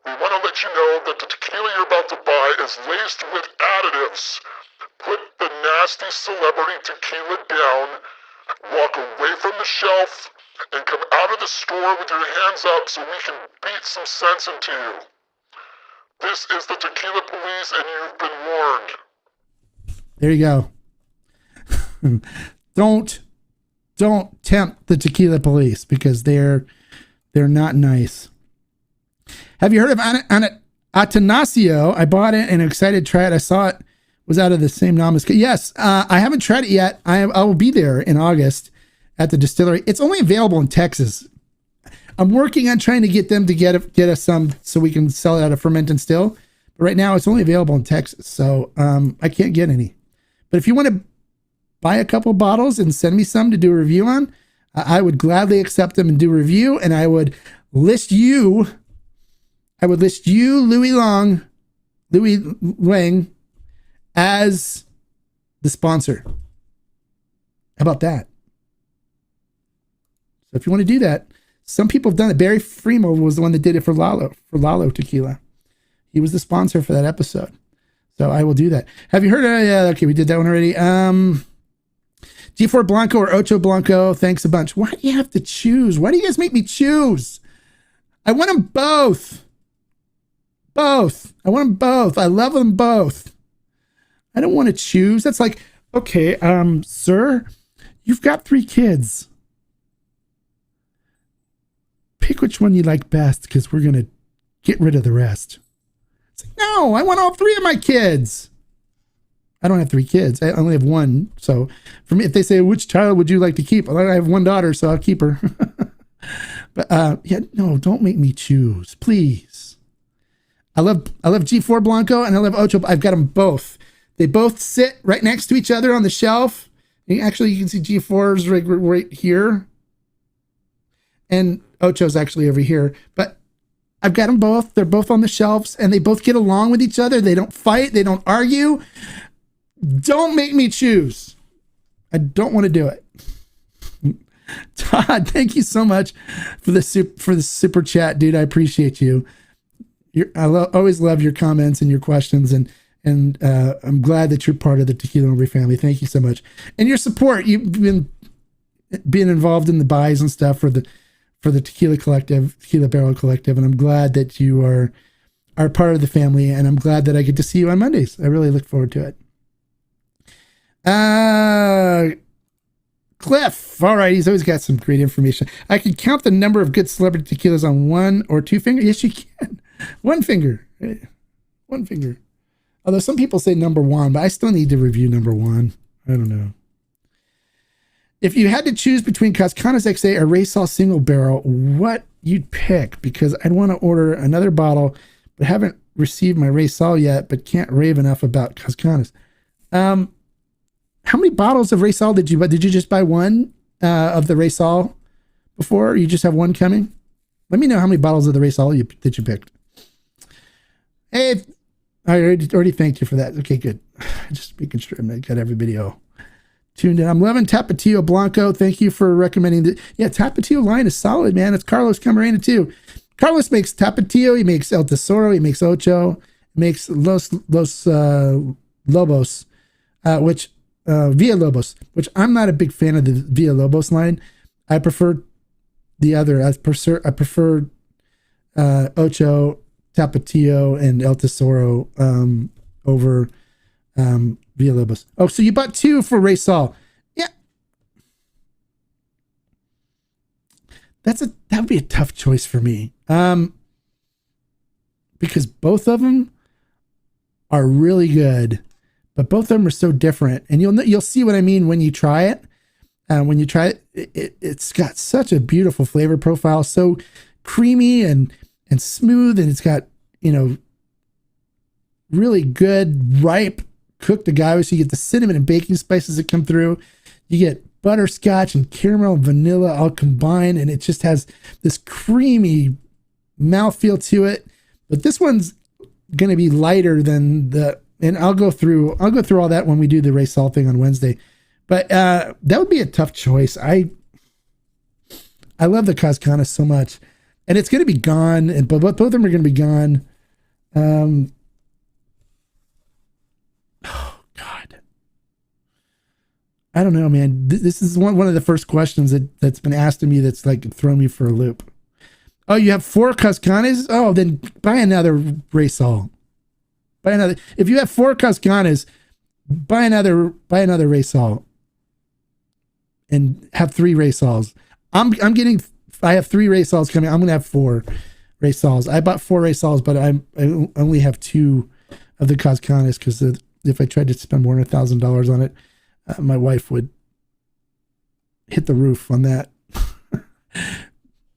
Speaker 2: We want to let you know that the tequila you're about to buy is laced with additives. Put the nasty celebrity tequila down, walk away from the shelf, and come out of the store with your hands up so we can beat some sense into you. This is the Tequila Police, and you've been warned.
Speaker 1: There you go. Don't tempt the Tequila Police because they're not nice. Have you heard of Atanasio? I bought it and I'm excited to try it. I saw it was out of the same Namas. Yes, I haven't tried it yet. I will be there in August at the distillery. It's only available in Texas. I'm working on trying to get them to get us some so we can sell it out of ferment and still. But right now it's only available in Texas, so I can't get any. But if you want to buy a couple bottles and send me some to do a review on, I would gladly accept them and do a review. And I would list you, Louis Lang, as the sponsor. How about that? So if you want to do that, some people have done it. Barry Freeman was the one that did it for Lalo Tequila. He was the sponsor for that episode. So I will do that. Have you heard of, yeah, okay, we did that one already. G4 Blanco or Ocho Blanco, thanks a bunch. Why do you have to choose? Why do you guys make me choose? I want them both. Both. I want them both. I love them both. I don't want to choose. That's like, okay, sir, you've got 3 kids. Pick which one you like best because we're going to get rid of the rest. It's like, no, I want all 3 of my kids. I don't have 3 kids. I only have 1. So for me, if they say, which child would you like to keep? Well, I have 1 daughter, so I'll keep her. But yeah, no, don't make me choose, please. I love G4 Blanco and I love Ocho. I've got them both. They both sit right next to each other on the shelf. And actually, you can see G4's right here. And Ocho's actually over here. But I've got them both. They're both on the shelves and they both get along with each other. They don't fight. They don't argue. Don't make me choose. I don't want to do it. Todd, thank you so much for the super chat, dude. I appreciate you. Always love your comments and your questions, and I'm glad that you're part of the Tequila Hombre family. Thank you so much, and your support. You've been being involved in the buys and stuff for the Tequila Collective, Tequila Barrel Collective, and I'm glad that you are part of the family, and I'm glad that I get to see you on Mondays. I really look forward to it. Cliff, all right, he's always got some great information. I can count the number of good celebrity tequilas on 1 or 2 fingers. Yes, you can. 1 finger. 1 finger. Although some people say number 1, but I still need to review number 1. I don't know. If you had to choose between Cascanas XA or Raysol Single Barrel, what you'd pick? Because I'd want to order another bottle, but haven't received my Raysol yet, but can't rave enough about Cascanas. How many bottles of Raysol did you buy? Did you just buy 1 of the Raysol before? Or you just have 1 coming? Let me know how many bottles of the Raysol that you picked. Hey, I already thanked you for that. Okay, good. Just making sure I got every video tuned in. I'm loving Tapatio Blanco. Thank you for recommending that. Yeah, Tapatio line is solid, man. It's Carlos Camarena too. Carlos makes Tapatio. He makes El Tesoro. He makes Ocho. He makes Los Lobos, which Villalobos, which I'm not a big fan of the Villalobos line. I prefer the other. I prefer Ocho, Tapatio, and El Tesoro over Villalobos. Oh, so you bought 2 for Raysol. Yeah. That would be a tough choice for me. Because both of them are really good. But both of them are so different, and you'll see what I mean when you try it. When you try it, it's got such a beautiful flavor profile, so creamy and smooth, and it's got really good ripe cooked agave. So you get the cinnamon and baking spices that come through. You get butterscotch and caramel and vanilla all combined, and it just has this creamy mouthfeel to it. But this one's going to be lighter than the. And I'll go through all that when we do the Raysol thing on Wednesday. But that would be a tough choice. I love the Cascanas so much. And it's going to be gone. And both of them are going to be gone. Oh, God. I don't know, man. This is one of the first questions that's been asked to me that's like thrown me for a loop. Oh, you have 4 Cascanas? Oh, then buy another Raysol. Buy another. If you have 4 Cascanas, buy another Raysol, and have 3 Raysols. I have 3 Raysols coming. I'm gonna have 4 Raysols. I bought 4 Raysols, but I only have 2 of the Cascanas because if I tried to spend more than $1,000 on it, my wife would hit the roof on that.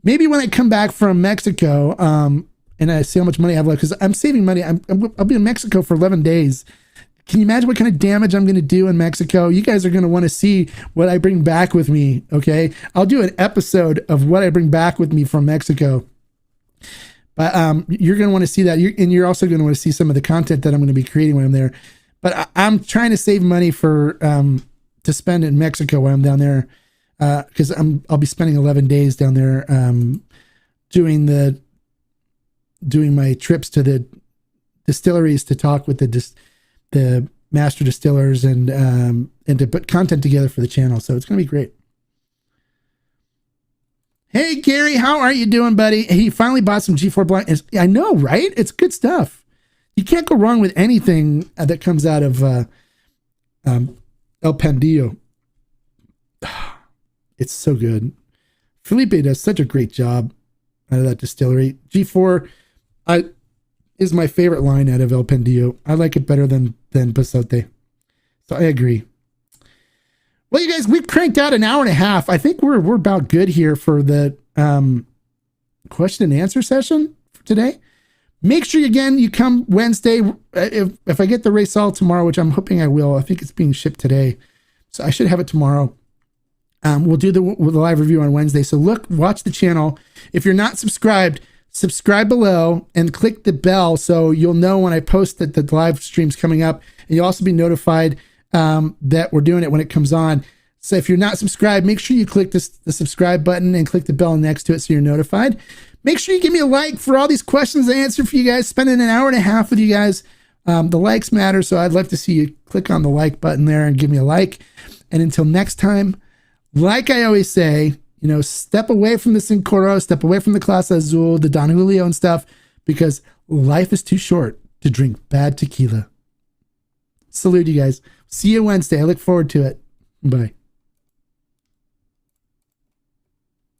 Speaker 1: Maybe when I come back from Mexico, and I see how much money I have left, because I'm saving money. I'll be in Mexico for 11 days. Can you imagine what kind of damage I'm going to do in Mexico? You guys are going to want to see what I bring back with me, okay? I'll do an episode of what I bring back with me from Mexico. But you're going to want to see that. And you're also going to want to see some of the content that I'm going to be creating when I'm there. but I'm trying to save money for to spend in Mexico while I'm down there, because I'll be spending 11 days down there doing my trips to the distilleries to talk with the master distillers and to put content together for the channel. So it's gonna be great. Hey Gary, how are you doing, buddy? He finally bought some G4 blind. I know, right? It's good stuff. You can't go wrong with anything that comes out of El Pandillo. It's so good. Felipe does such a great job out of that distillery. G4 is my favorite line out of El Pandillo. I like it better than Pasote. So I agree. Well, you guys, we've cranked out an hour and a half. I think we're about good here for the question and answer session for today. Make sure you come Wednesday. If I get the Raysol tomorrow, which I'm hoping I will, I think it's being shipped today, so I should have it tomorrow. We'll do the live review on Wednesday. So watch the channel. If you're not subscribed, subscribe below and click the bell so you'll know when I post that the live stream's coming up, and you'll also be notified that we're doing it when it comes on. So if you're not subscribed, make sure you click the subscribe button and click the bell next to it so you're notified. Make sure you give me a like for all these questions I answered for you guys. Spending an hour and a half with you guys. The likes matter, so I'd love to see you click on the like button there and give me a like. And until next time, like I always say, step away from the Cincoro, step away from the Clase Azul, the Don Julio and stuff, because life is too short to drink bad tequila. Salute you guys. See you Wednesday. I look forward to it. Bye.